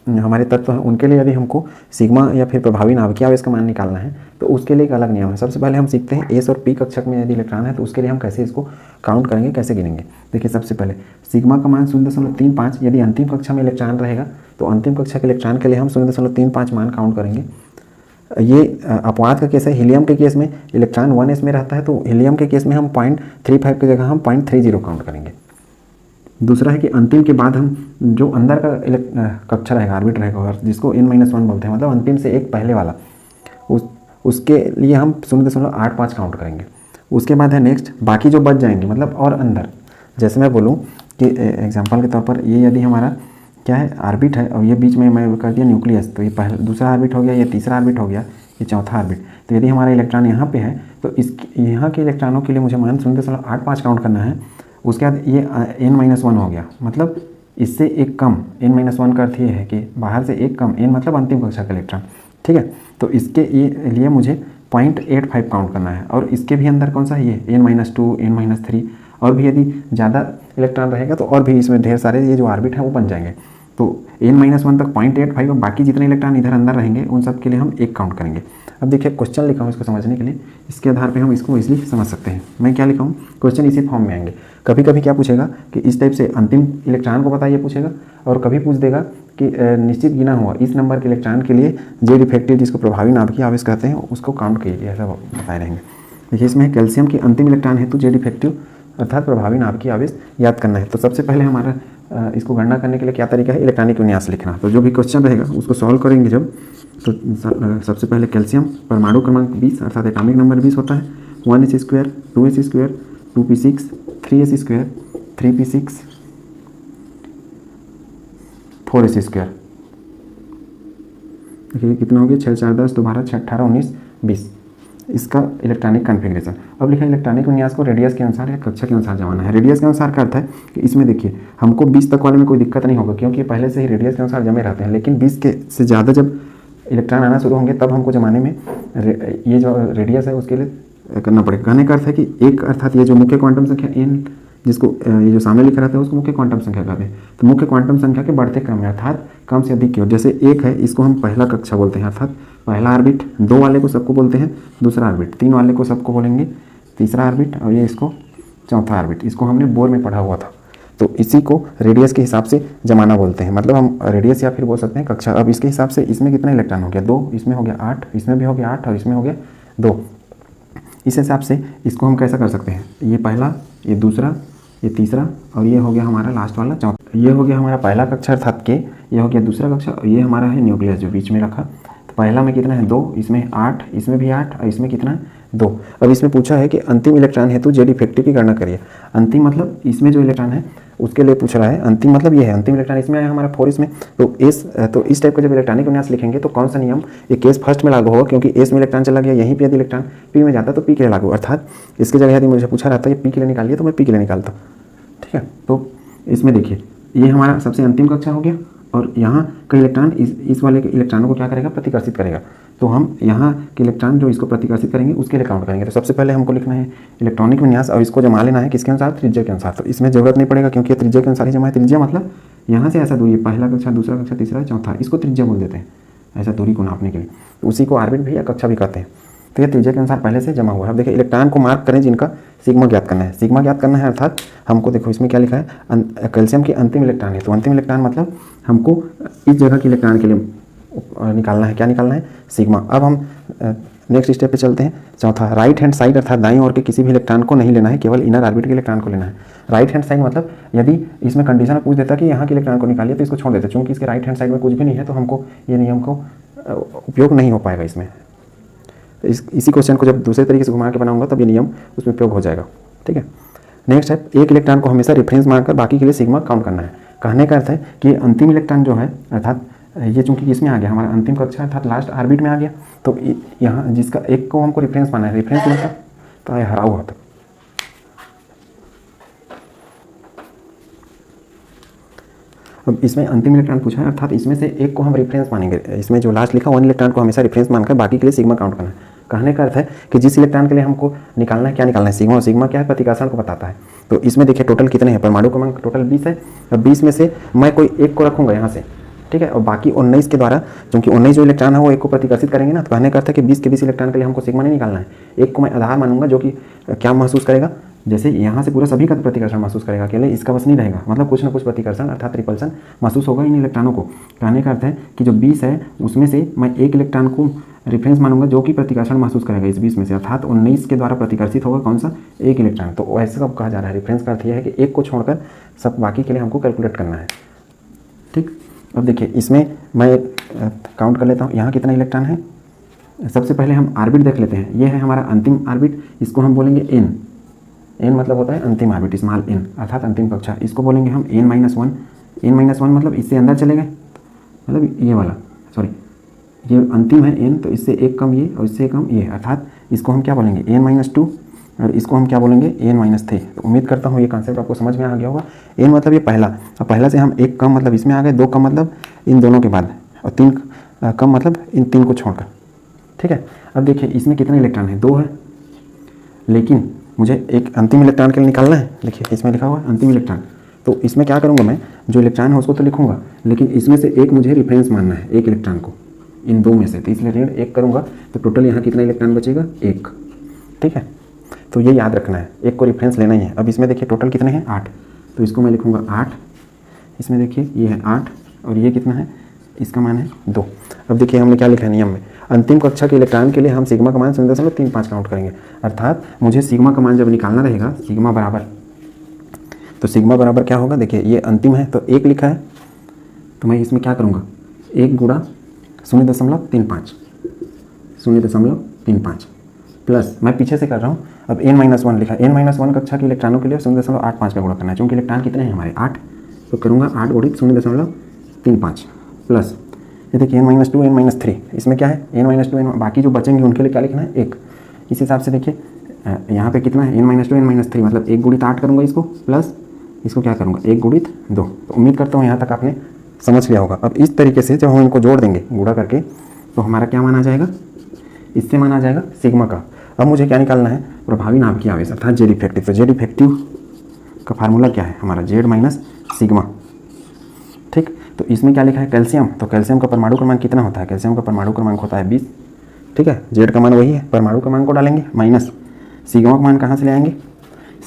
[SPEAKER 1] हमारे तत्व हैं उनके लिए यदि हमको सिग्मा या फिर प्रभावी नाभिकीय आवेश का मान निकालना है तो उसके लिए एक अलग नियम है। सबसे पहले हम सीखते हैं एस और पी कक्षक में यदि इलेक्ट्रॉन है तो उसके लिए हम कैसे इसको काउंट करेंगे, कैसे गिनेंगे। देखिए सबसे पहले सिग्मा का मान 0.35, यदि अंतिम कक्षा में इलेक्ट्रॉन रहेगा तो अंतिम कक्षा के इलेक्ट्रॉन के लिए हम 0.35 मान काउंट करेंगे। ये अपवाद का केस है। हीलियम के केस में इलेक्ट्रॉन 1s में रहता है तो हीलियम के केस में हम 0.35 की जगह हम 0.30 काउंट करेंगे। दूसरा है कि अंतिम के बाद हम जो अंदर का कक्षा रहेगा ऑर्बिट रहेगा और जिसको n-1 बोलते हैं, मतलब अंतिम से एक पहले वाला, उसके लिए हम 0.85 काउंट करेंगे। उसके बाद है नेक्स्ट बाकी जो बच जाएंगे मतलब और अंदर, जैसे मैं बोलूँ कि एग्जांपल के तौर पर ये यदि हमारा क्या है ऑर्बिट है और ये बीच में मैं कर दिया न्यूक्लियस, तो ये पहला दूसरा ऑर्बिट हो गया, ये तीसरा ऑर्बिट हो गया, ये चौथा ऑर्बिट। तो यदि हमारा इलेक्ट्रॉन यहाँ पे है तो इस यहाँ के इलेक्ट्रॉनों के लिए मुझे मान 0.85 काउंट करना है। उसके बाद ये n-1 हो गया, मतलब इससे एक कम, n-1 का अर्थ ये है कि बाहर से एक कम, n मतलब अंतिम कक्षा का इलेक्ट्रॉन, ठीक है। तो इसके लिए मुझे 0.85 काउंट करना है, और इसके भी अंदर कौन सा है ये n-2 n-3, और भी यदि ज़्यादा इलेक्ट्रॉन रहेगा तो और भी इसमें ढेर सारे ये जो ऑर्बिट है वो बन जाएंगे। तो n-1 तक 0.85 और बाकी जितने इलेक्ट्रॉन इधर अंदर रहेंगे उन सब के लिए हम 1 काउंट करेंगे। अब देखिए क्वेश्चन लिखा हूँ इसको समझने के लिए, इसके आधार पे हम इसको इजीली समझ सकते हैं। मैं क्या लिखा हूँ, क्वेश्चन इसी फॉर्म में आएंगे। कभी कभी क्या पूछेगा कि इस टाइप से अंतिम इलेक्ट्रॉन को बताइए पूछेगा, और कभी पूछ देगा कि निश्चित गिना हुआ इस नंबर के इलेक्ट्रॉन के लिए जेड इफेक्टिव जिसको प्रभावी नाभिकीय आवेश कहते हैं उसको काउंट कीजिए, ऐसा बताए रहेंगे। देखिए इसमें कैल्शियम की अंतिम इलेक्ट्रॉन हेतु जेड इफेक्टिव अर्थात प्रभावी नाभिकीय आवेश याद करना है। तो सबसे पहले हमारा इसको गणना करने के लिए क्या तरीका है, इलेक्ट्रॉनिक विन्यास लिखना। तो जो भी क्वेश्चन रहेगा उसको सॉल्व करेंगे जब, तो सबसे पहले कैल्शियम परमाणु क्रमांक 20 अर्थात एटॉमिक नंबर 20 होता है, 1s², 2s², 2p6, 3s², 3p6, 4s²। देखिए कितना हो गया, 6 4 10 2 12 6 18 19 20 इसका इलेक्ट्रॉनिक कॉन्फ़िगरेशन। अब लिखा इलेक्ट्रॉनिक विन्यास को रेडियस के अनुसार या कक्षा के अनुसार जमाना है। रेडियस के अनुसार का अर्थ है कि इसमें देखिए हमको 20 तक वाले में कोई दिक्कत नहीं होगा क्योंकि पहले से ही रेडियस के अनुसार जमे रहते हैं, लेकिन 20 के से ज़्यादा जब इलेक्ट्रॉन आना शुरू होंगे तब हमको जमाने में ये जो रेडियस है उसके लिए करना पड़ेगा। कहने का अर्थ है कि एक अर्थात ये जो मुख्य क्वांटम संख्या n जिसको ये जो सामने लिखा रहता है उसको मुख्य क्वांटम संख्या कहते हैं। तो मुख्य क्वांटम संख्या के बढ़ते क्रम में अर्थात कम से अधिक की ओर, जैसे 1 है इसको हम पहला कक्षा बोलते हैं अर्थात पहला ऑर्बिट, 2 वाले को सबको बोलते हैं दूसरा ऑर्बिट, 3 वाले को सबको बोलेंगे तीसरा ऑर्बिट, और ये इसको चौथा ऑर्बिट। इसको हमने बोर में पढ़ा हुआ था। तो इसी को रेडियस के हिसाब से जमाना बोलते हैं, मतलब हम रेडियस या फिर बोल सकते हैं कक्षा। अब इसके हिसाब से इसमें कितना इलेक्ट्रॉन हो गया, 2, इसमें हो गया 8, इसमें भी हो गया 8 और इसमें हो गया 2। इस हिसाब से इसको हम कैसा कर सकते हैं, ये पहला, ये दूसरा, ये तीसरा, और ये हो गया हमारा लास्ट वाला चौथा। ये हो गया हमारा पहला कक्षा अर्थात के, ये हो गया दूसरा कक्षा, और ये हमारा है न्यूक्लियस जो बीच में रखा। तो पहला में कितना है 2, इसमें 8, इसमें भी 8 और इसमें कितना है 2। अब इसमें पूछा है कि अंतिम इलेक्ट्रॉन हेतु जेड इफेक्टिव की गणना करिए। अंतिम मतलब इसमें जो इलेक्ट्रॉन है उसके लिए पूछ रहा है। अंतिम मतलब ये है, अंतिम इलेक्ट्रॉन इसमें आया हमारा 4 इसमें। तो इस टाइप का जब इलेक्ट्रॉनिक विन्यास लिखेंगे तो कौन सा नियम, ये केस फर्स्ट में लागू होगा क्योंकि एस में इलेक्ट्रॉन चला गया, यहीं पे यदि इलेक्ट्रॉन पी में जाता तो पी के लिए लागू, अर्थात इसकी जगह यदि मुझे पूछा रहता है ये पी के लिए निकालिए तो मैं पी के लिए निकालता। ठीक है, तो इसमें देखिए ये हमारा सबसे अंतिम कक्षा हो गया, और यहाँ का इलेक्ट्रॉन इस वाले के इलेक्ट्रॉनों को क्या करेगा, प्रतिकर्षित करेगा। तो हम यहाँ के इलेक्ट्रॉन जो इसको प्रतिकर्षित करेंगे उसके लिए काउंट करेंगे। तो सबसे पहले हमको लिखना है इलेक्ट्रॉनिक विन्यास, और इसको जमा लेना है किसके अनुसार, त्रिज्या के अनुसार। तो इसमें जरूरत नहीं पड़ेगा क्योंकि त्रिज्या के अनुसार ही जमा है। त्रिज्या मतलब यहाँ से ऐसा दूरी, पहला कक्षा, दूसरा कक्षा, तीसरा, चौथा, इसको त्रिज्या बोल देते हैं, ऐसा दूरी को नापने के लिए। तो उसी को ऑर्बिट भी या कक्षा भी कहते हैं। तो ये त्रिज्या के अनुसार पहले से जमा हुआ है। अब देखिए इलेक्ट्रॉन को मार्क करें जिनका सिग्मा ज्ञात करना है। सिग्मा ज्ञात करना है अर्थात हमको देखो इसमें क्या लिखा है, कैल्शियम की अंतिम इलेक्ट्रॉन है। तो अंतिम इलेक्ट्रॉन मतलब हमको इस जगह के इलेक्ट्रॉन के लिए निकालना है। क्या निकालना है, सिग्मा। अब हम नेक्स्ट स्टेप पे चलते हैं। चौथा, राइट हैंड साइड अर्थात दाईं ओर के किसी भी इलेक्ट्रॉन को नहीं लेना है, केवल इनर ऑर्बिट के इलेक्ट्रॉन को लेना है। राइट हैंड साइड मतलब यदि इसमें कंडीशन पूछ देता कि यहाँ के इलेक्ट्रॉन को निकालिए तो इसको छोड़ देते, चूंकि इसके राइट हैंड साइड में कुछ भी नहीं है तो हमको ये नियम को उपयोग नहीं हो पाएगा इसमें। इसी क्वेश्चन को जब दूसरे तरीके से घुमा के बनाऊंगा तब ये नियम उसमें उपयोग हो जाएगा। ठीक है। नेक्स्ट है, एक इलेक्ट्रॉन को हमेशा रेफरेंस मानकर बाकी के लिए सिग्मा काउंट करना है। कहने का अर्थ है कि अंतिम इलेक्ट्रॉन जो है, अर्थात ये चूंकि इसमें आ गया हमारा अंतिम कक्षा अर्थात लास्ट ऑर्बिट में आ गया, तो यहाँ जिसका एक को हमको रेफरेंस मानना है। रेफरेंस मतलब तो हरा हुआ था। अब इसमें अंतिम इलेक्ट्रॉन पूछा है, अर्थात इसमें से एक को हम रेफरेंस मानेंगे। इसमें जो लास्ट लिखा वन इलेक्ट्रॉन को हमेशा रेफरेंस मानकर बाकी के लिए सिग्मा काउंट करना है। कहने का अर्थ है कि जिस इलेक्ट्रॉन के लिए हमको निकालना है, क्या निकालना है, सिग्मा। सिग्मा क्या है, प्रतिकर्षण को बताता है। तो इसमें देखिए टोटल कितने हैं, परमाणु क्रमांक टोटल 20 है। अब 20 में से मैं कोई एक को रखूंगा यहाँ से, ठीक है, और बाकी 19 के द्वारा, क्योंकि 19 जो इलेक्ट्रॉन है वो एक को प्रतिकर्षित करेंगे ना। तो कहने का अर्थ है कि 20 के 20 इलेक्ट्रॉन के लिए हमको सिग्मा नहीं निकालना है। एक को मैं आधार मानूंगा जो कि क्या महसूस करेगा, जैसे यहाँ से पूरा सभी का प्रतिकर्षण महसूस करेगा, अकेले इसका बस नहीं रहेगा, मतलब कुछ ना कुछ प्रतिकर्षण अर्थात रिपल्सन महसूस होगा इन इलेक्ट्रॉनों को। कहने का अर्थ है कि जो 20 है उसमें से मैं एक इलेक्ट्रॉन को रेफरेंस मानूंगा जो कि प्रतिकर्षण महसूस करेगा इस 20 में से, अर्थात 19 के द्वारा प्रतिकर्षित होगा कौन सा, एक इलेक्ट्रॉन। तो ऐसे कब कहा जा रहा है, रेफरेंस का अर्थ यह है कि एक को छोड़कर सब बाकी के लिए हमको कैलकुलेट करना है। ठीक। अब देखिए इसमें मैं काउंट कर लेता हूँ, यहाँ कितना इलेक्ट्रॉन है। सबसे पहले हम ऑर्बिट देख लेते हैं। ये है हमारा अंतिम ऑर्बिट, इसको हम बोलेंगे एन। एन मतलब होता है अंतिम ऑर्बिट, स्मॉल एन अर्थात अंतिम कक्षा। इसको बोलेंगे हम n-1। n-1 मतलब इससे अंदर चले गए, मतलब ये वाला, सॉरी ये अंतिम है n, तो इससे एक कम ये और इससे कम ये, अर्थात इसको हम क्या बोलेंगे n-2 और इसको हम क्या बोलेंगे n-3। तो उम्मीद करता हूँ ये कॉन्सेप्ट आपको समझ में आ गया होगा। n मतलब ये पहला, और पहला से हम एक कम मतलब इसमें आ गए, दो कम मतलब इन दोनों के बाद, और तीन कम मतलब इन तीन को छोड़कर। ठीक है। अब देखिए इसमें कितने इलेक्ट्रॉन है, 2 है, लेकिन मुझे एक अंतिम इलेक्ट्रॉन के लिए निकालना है। देखिए इसमें लिखा हुआ है अंतिम इलेक्ट्रॉन, तो इसमें क्या करूँगा मैं, जो इलेक्ट्रॉन है उसको तो लिखूंगा, लेकिन इसमें से एक मुझे रेफरेंस मानना है, एक इलेक्ट्रॉन को इन दो में से। तो इसलिए ऋण 1 करूँगा, तो टोटल यहाँ कितना इलेक्ट्रॉन बचेगा, 1। ठीक है, तो ये याद रखना है, एक को रेफरेंस लेना ही है। अब इसमें देखिए टोटल कितने हैं, 8, तो इसको मैं लिखूँगा 8। इसमें देखिए ये है 8 और ये कितना है, इसका मान है 2। अब देखिए हमने क्या लिखा है नियम में, अंतिम कक्षा के इलेक्ट्रॉन के लिए हम सिग्मा का मान 0.35 काउंट करेंगे। अर्थात मुझे सिग्मा का मान जब निकालना रहेगा, सिग्मा बराबर, तो सिग्मा बराबर क्या होगा, देखिए ये अंतिम है तो 1 लिखा है, तो मैं इसमें क्या करूँगा, 1 गुणा 0.35 प्लस, मैं पीछे से कर रहा हूँ, अब n-1 लिखा है, n-1 कक्षा के इलेक्ट्रॉनों के लिए 0.85 का गुणा करना है, क्योंकि इलेक्ट्रॉन कितने हैं हमारे 8, तो करूँगा 8 गुणित 0.35 प्लस ये देखिए n-2 n-3, इसमें क्या है n-2 बाकी जो बचेंगे उनके लिए क्या लिखना है, 1। इस हिसाब से देखिए यहाँ पे कितना है n-2 n-3 मतलब 1 गुणित 8 करूँगा इसको, प्लस इसको क्या करूँगा 1 गुणित 2। तो उम्मीद करता हूँ यहाँ तक आपने समझ लिया होगा। अब इस तरीके से जब हम इनको जोड़ देंगे गुणा करके, तो हमारा क्या मान आ जाएगा, इससे मान आ जाएगा सिग्मा का। अब मुझे क्या निकालना है, प्रभावी नाभ की आवेश अर्थात जेड इफेक्टिव। तो जेड इफेक्टिव का फार्मूला क्या है हमारा, जेड माइनस सिग्मा। ठीक, तो इसमें क्या लिखा है, कैल्शियम, तो कैल्शियम का परमाणु क्रमांक कितना होता है, कैल्शियम का परमाणु क्रमांक होता है 20। ठीक है, जेड का मान वही है, परमाणु क्रमांक को डालेंगे, माइनस सिग्मा का मान कहाँ से ले आएंगे,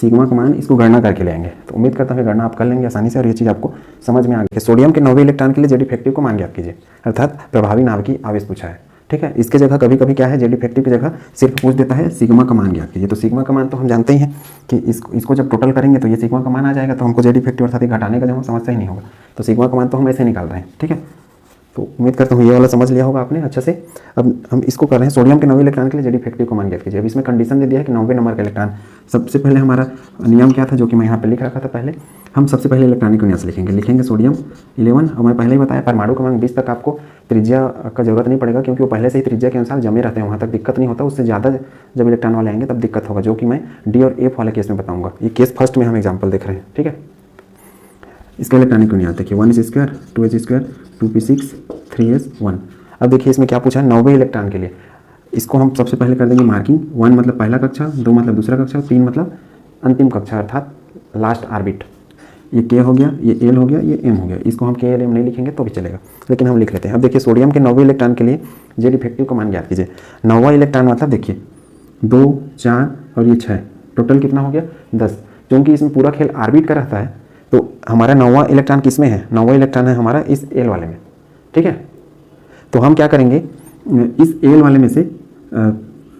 [SPEAKER 1] सिग्मा का मान इसको गणना करके ले आएंगे। तो उम्मीद करता हूँ गणना आप कर लेंगे आसानी से और ये चीज़ आपको समझ में आ गई। सोडियम के 9वें इलेक्ट्रॉन के लिए जेड इफेक्टिव को मान ज्ञात कीजिए, अर्थात प्रभावी नाभ की आवेश पूछा है। ठीक है, इसके जगह कभी कभी क्या है, जेड इफेक्टिव की जगह सिर्फ पूछ देता है सिग्मा का मान ज्ञात कीजिए। तो सिग्मा का मान तो हम जानते ही हैं कि इसको जब टोटल करेंगे तो ये सिग्मा का मान आ जाएगा, तो हमको जेड इफेक्टिव अर्थात घटाने का जो समस्या ही नहीं होगा। तो सिग्मा का मान तो हम ऐसे निकाल रहे हैं। ठीक है, तो उम्मीद करता हूँ ये वाला समझ लिया होगा आपने अच्छे से। अब हम इसको कर रहे हैं सोडियम के 9वें इलेक्ट्रॉन के लिए जेड इफेक्टिव को मान ज्ञात कीजिए। अब इसमें कंडीशन दे दिया है कि 9वें नंबर का इलेक्ट्रॉन, सबसे पहले हमारा नियम क्या था जो कि मैं यहाँ पे लिख रखा था, पहले हम सबसे पहले इलेक्ट्रॉनिक विन्यास लिखेंगे सोडियम 11। और मैं पहले ही बताया परमाणु क्रमांक 20 तक आपको त्रिज्या का जरूरत नहीं पड़ेगा, क्योंकि वो पहले से ही त्रिज्या के अनुसार जमे रहते हैं, वहाँ तक दिक्कत नहीं होता। उससे ज़्यादा जब इलेक्ट्रॉन वाले आएंगे तब दिक्कत होगा, जो कि मैं डी और एफ वाले केस में बताऊँगा। ये केस फर्स्ट में हम एग्जाम्पल देख रहे हैं। ठीक है, इसका इलेक्ट्रॉनिक यूनिट देखिए 1s², 2h², 2p6, 3s, 1। अब देखिए इसमें क्या पूछा है, 9वें इलेक्ट्रॉन के लिए। इसको हम सबसे पहले कर देंगे मार्किंग। 1 मतलब पहला कक्षा, 2 मतलब दूसरा कक्षा, 3 मतलब अंतिम कक्षा अर्थात लास्ट ऑर्बिट। ये K हो गया, ये L हो गया, ये M हो गया। इसको हम KLM नहीं लिखेंगे तो भी चलेगा, लेकिन हम लिख लेते हैं। अब देखिए सोडियम के 9वें इलेक्ट्रॉन के लिए जेड इफेक्टिव का मान ज्ञात कीजिए। 9वां इलेक्ट्रॉन मतलब देखिए 2, 4 और ये 6, टोटल कितना हो गया 10। क्योंकि इसमें पूरा खेल ऑर्बिट का रहता है तो हमारा 9वां इलेक्ट्रॉन किस में है, 9वां इलेक्ट्रॉन है हमारा इस L वाले में, ठीक है। तो हम क्या करेंगे, इस L वाले में से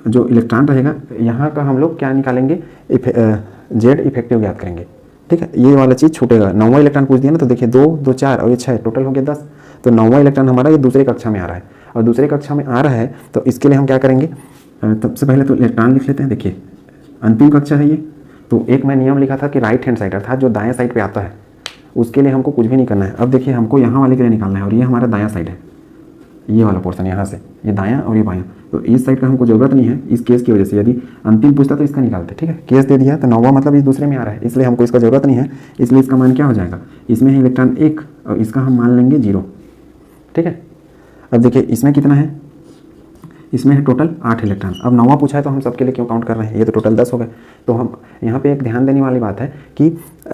[SPEAKER 1] जो इलेक्ट्रॉन रहेगा यहाँ का हम लोग क्या निकालेंगे, जेड इफेक्टिव ज्ञात करेंगे, ठीक है। ये वाला चीज़ छूटेगा। 9वां इलेक्ट्रॉन पूछ दिया ना, तो देखिए 2, 2, 4 और ये 6, टोटल हो गया 10। तो 9वां इलेक्ट्रॉन हमारा ये दूसरे कक्षा में आ रहा है, और दूसरे कक्षा में आ रहा है तो इसके लिए हम क्या करेंगे, सबसे पहले तो इलेक्ट्रॉन लिख लेते हैं। देखिए अंतिम कक्षा है ये, तो एक मैं नियम लिखा था कि राइट हैंड साइड अर्थात जो दाएं साइड पे आता है उसके लिए हमको कुछ भी नहीं करना है। अब देखिए हमको यहाँ वाले के लिए निकालना है, और ये हमारा दायां साइड है, ये वाला पोर्शन यहाँ से, ये दायां और ये बायां। तो इस साइड का हमको जरूरत नहीं है इस केस की वजह से। यदि अंतिम पूछता तो इसका निकालते, ठीक है। केस दे दिया तो 9वां मतलब इस दूसरे में आ रहा है, इसलिए हमको इसका जरूरत नहीं है, इसलिए इसका मान क्या हो जाएगा, इसमें है इलेक्ट्रॉन 1 और इसका हम मान लेंगे 0, ठीक है। अब देखिए इसमें कितना है, इसमें है टोटल 8 इलेक्ट्रॉन। अब 9वां पूछा है तो हम सबके लिए क्यों काउंट कर रहे हैं, ये तो टोटल 10 हो गए। तो हम यहाँ पे एक ध्यान देने वाली बात है कि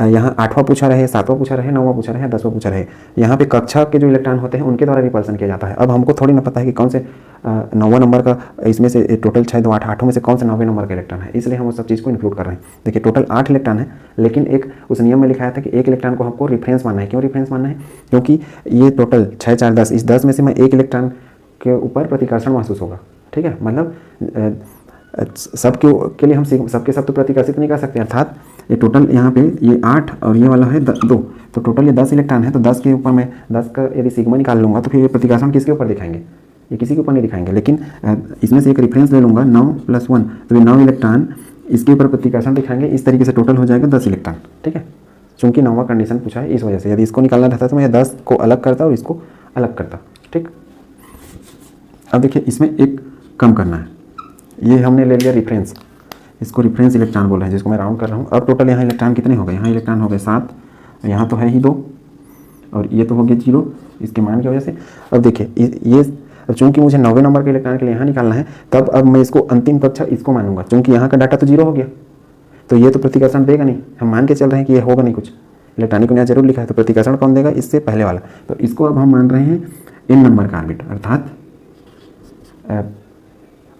[SPEAKER 1] यहाँ 8वां पूछा रहे, 7वां पूछा रहे, 9वां पूछा रहे, 10वां पूछा रहे, यहाँ पे कक्षा के जो इलेक्ट्रॉन होते हैं उनके द्वारा रिपल्सन किया जाता है। अब हमको थोड़ी ना पता है कि कौन से 9वां नंबर का, इसमें से टोटल 6, 2, 8, 8 में से कौन से 9वें नंबर का इलेक्ट्रॉन है, इसलिए हम उस सब चीज़ को इंक्लूड कर रहे हैं। देखिए टोटल 8 इलेक्ट्रॉन है, लेकिन एक उस नियम में लिखाया था कि एक इलेक्ट्रॉन को हमको रिफरेंस मानना है। क्यों रिफरेंस मानना है, क्योंकि ये टोटल 6, 4, 10, इस 10 में से मैं एक इलेक्ट्रॉन के ऊपर प्रतिकर्षण महसूस होगा, ठीक है। मतलब सबके लिए हम सबके सब तो प्रतिकर्षित नहीं कर सकते, अर्थात ये टोटल यहाँ पे ये 8 और ये वाला है 2, तो टोटल ये 10 इलेक्ट्रॉन है। तो 10 के ऊपर मैं 10 का यदि सिग्मा निकाल लूँगा तो फिर ये प्रतिकर्षण किसके ऊपर दिखाएंगे, ये किसी के ऊपर नहीं दिखाएंगे। लेकिन इसमें से एक रेफरेंस ले लूँगा 9 + 1, तो ये 9 इलेक्ट्रॉन इसके ऊपर प्रतिकर्षण दिखाएंगे। इस तरीके से टोटल हो जाएगा 10 इलेक्ट्रॉन, ठीक है। चूँकि 9वां कंडीशन पूछा है इस वजह से, यदि इसको निकालना रहता तो मैं 10 को अलग करता और इसको अलग करता, ठीक। अब देखिए इसमें एक कम करना है, ये हमने ले लिया रेफरेंस, इसको रेफरेंस इलेक्ट्रॉन बोल रहे हैं, जिसको मैं राउंड कर रहा हूँ। अब टोटल यहाँ इलेक्ट्रॉन कितने हो गए, यहाँ इलेक्ट्रॉन हो गए 7, यहाँ तो है ही 2 और ये तो हो गया 0 इसके मान की वजह से। अब देखिए ये चूँकि मुझे 9वें नंबर के इलेक्ट्रॉन के लिए यहाँ निकालना है, तब अब मैं इसको अंतिम कक्षा इसको मानूंगा, क्योंकि यहाँ का डाटा तो 0 हो गया, तो ये तो प्रतिकर्षण देगा नहीं। हम मान के चल रहे हैं कि ये होगा नहीं, कुछ इलेक्ट्रॉनिक यूनिट जरूर लिखा है, तो प्रतिकर्षण कौन देगा, इससे पहले वाला। तो इसको अब हम मान रहे हैं n नंबर का ऑर्बिट अर्थात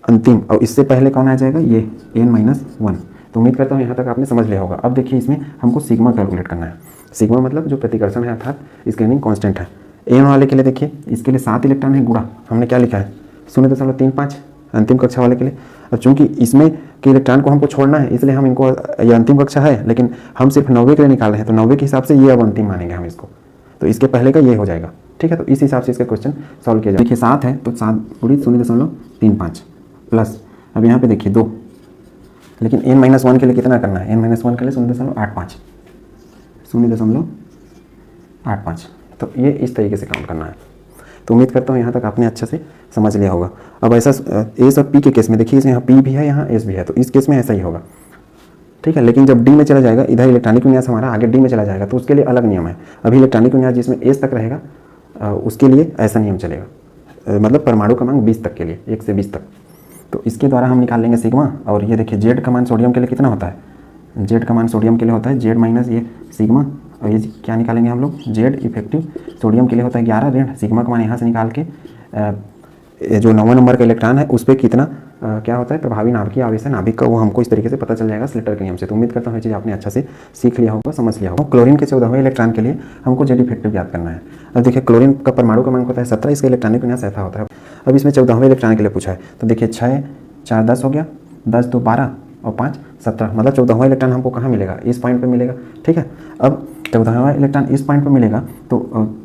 [SPEAKER 1] अंतिम, और इससे पहले कौन आ जाएगा, ये n-1। तो उम्मीद करता हूँ यहाँ तक आपने समझ लिया होगा। अब देखिए इसमें हमको सिग्मा कैलकुलेट करना है। सिग्मा मतलब जो प्रतिकर्षण है अर्थात स्कैनिंग कांस्टेंट है। n वाले के लिए देखिए इसके लिए 7 इलेक्ट्रॉन है, गुणा हमने क्या लिखा है 0.35 अंतिम कक्षा वाले के लिए। अब चूँकि इसमें के इलेक्ट्रॉन को हमको छोड़ना है, इसलिए हम इनको, ये अंतिम कक्षा है लेकिन हम सिर्फ 9वें के लिए निकाल रहे हैं, तो 9वें के हिसाब से ये अब अंतिम मानेंगे हम इसको, तो इसके पहले का ये हो जाएगा, ठीक है। तो इस हिसाब से इसका क्वेश्चन सॉल्व किया जाए। देखिए 7 है तो 7 पूरी 0.35 प्लस, अब यहाँ पे देखिए 2, लेकिन n-1 के लिए कितना करना है, n-1 के लिए 0.85, 0.85, तो ये इस तरीके से काउंट करना है। तो उम्मीद करता हूँ यहाँ तक आपने अच्छे से समझ लिया होगा। अब ऐसा एस और पी के केस में देखिए, इसमें यहाँ पी भी है, यहाँ एस भी है, तो इस केस में ऐसा ही होगा, ठीक है। लेकिन जब डी में चला जाएगा, इधर इलेक्ट्रॉनिक विन्यास हमारा आगे डी में चला जाएगा, तो उसके लिए अलग नियम है। अभी इलेक्ट्रॉनिक विन्यास जिसमें एस तक रहेगा उसके लिए ऐसा नियम चलेगा, मतलब परमाणु क्रमांक 20 तक के लिए, 1 से 20 तक। तो इसके द्वारा हम निकाल लेंगे सिग्मा। और ये देखिए जेड का मान सोडियम के लिए कितना होता है, जेड का मान सोडियम के लिए होता है जेड माइनस ये सिग्मा, और ये क्या निकालेंगे हम लोग, जेड इफेक्टिव सोडियम के लिए होता है 11 ऋण सिग्मा का मान यहाँ से निकाल के जो 9वां नंबर का इलेक्ट्रॉन है उस पर कितना क्या होता है प्रभावी नाभिकीय आवेश है नाभिक का, वो हमको इस तरीके से पता चल जाएगा स्लेटर के नियम से। तो उम्मीद करता हूँ ये चीज़ आपने अच्छा से सीख लिया होगा, समझ लिया होगा। क्लोरीन के 14वें इलेक्ट्रॉन के लिए हमको जेड इफेक्टिव याद करना है। अब देखिए क्लोरीन का परमाणु क्रमांक होता है 17, इसका इलेक्ट्रॉनिक विन्यास ऐसा होता है। अब इसमें 14वें इलेक्ट्रॉन के लिए पूछा है, तो देखिए 6, 4, 10 हो गया, 10, 2, 12 और 5, 17, मतलब 14वां इलेक्ट्रॉन हमको कहाँ मिलेगा, इस पॉइंट पे मिलेगा, ठीक है। अब 14वां इलेक्ट्रॉन इस पॉइंट पे मिलेगा, तो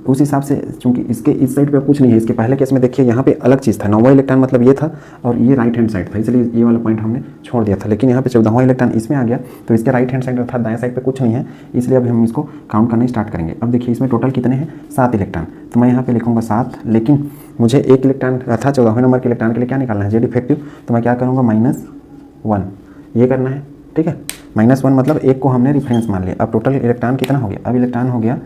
[SPEAKER 1] उस हिसाब से चूंकि इसके इस साइड पे कुछ नहीं है, इसके पहले केस में देखिए यहाँ पे अलग चीज़ था, 9वां इलेक्ट्रॉन मतलब ये था और ये राइट हैंड साइड था, इसलिए ये वाला पॉइंट हमने छोड़ दिया था। लेकिन यहाँ पे 14वां इलेक्ट्रॉन इसमें आ गया, तो इसके राइट हैंड साइड अर्थात दाएं साइड पे कुछ नहीं है, इसलिए अभी हम इसको काउंट करना स्टार्ट करेंगे। अब देखिए इसमें टोटल कितने हैं, 7 इलेक्ट्रॉन, तो मैं यहाँ पे लिखूँगा 7, लेकिन मुझे एक इलेक्ट्रॉन अर्थात 14वें नंबर के इलेक्ट्रॉन के लिए क्या निकालना है, जेड इफेक्टिव, तो मैं क्या करूँगा -1 ये करना है, ठीक है। -1 मतलब एक को हमने रिफरेंस मान लिया। अब टोटल इलेक्ट्रॉन कितना हो गया, अब इलेक्ट्रॉन हो गया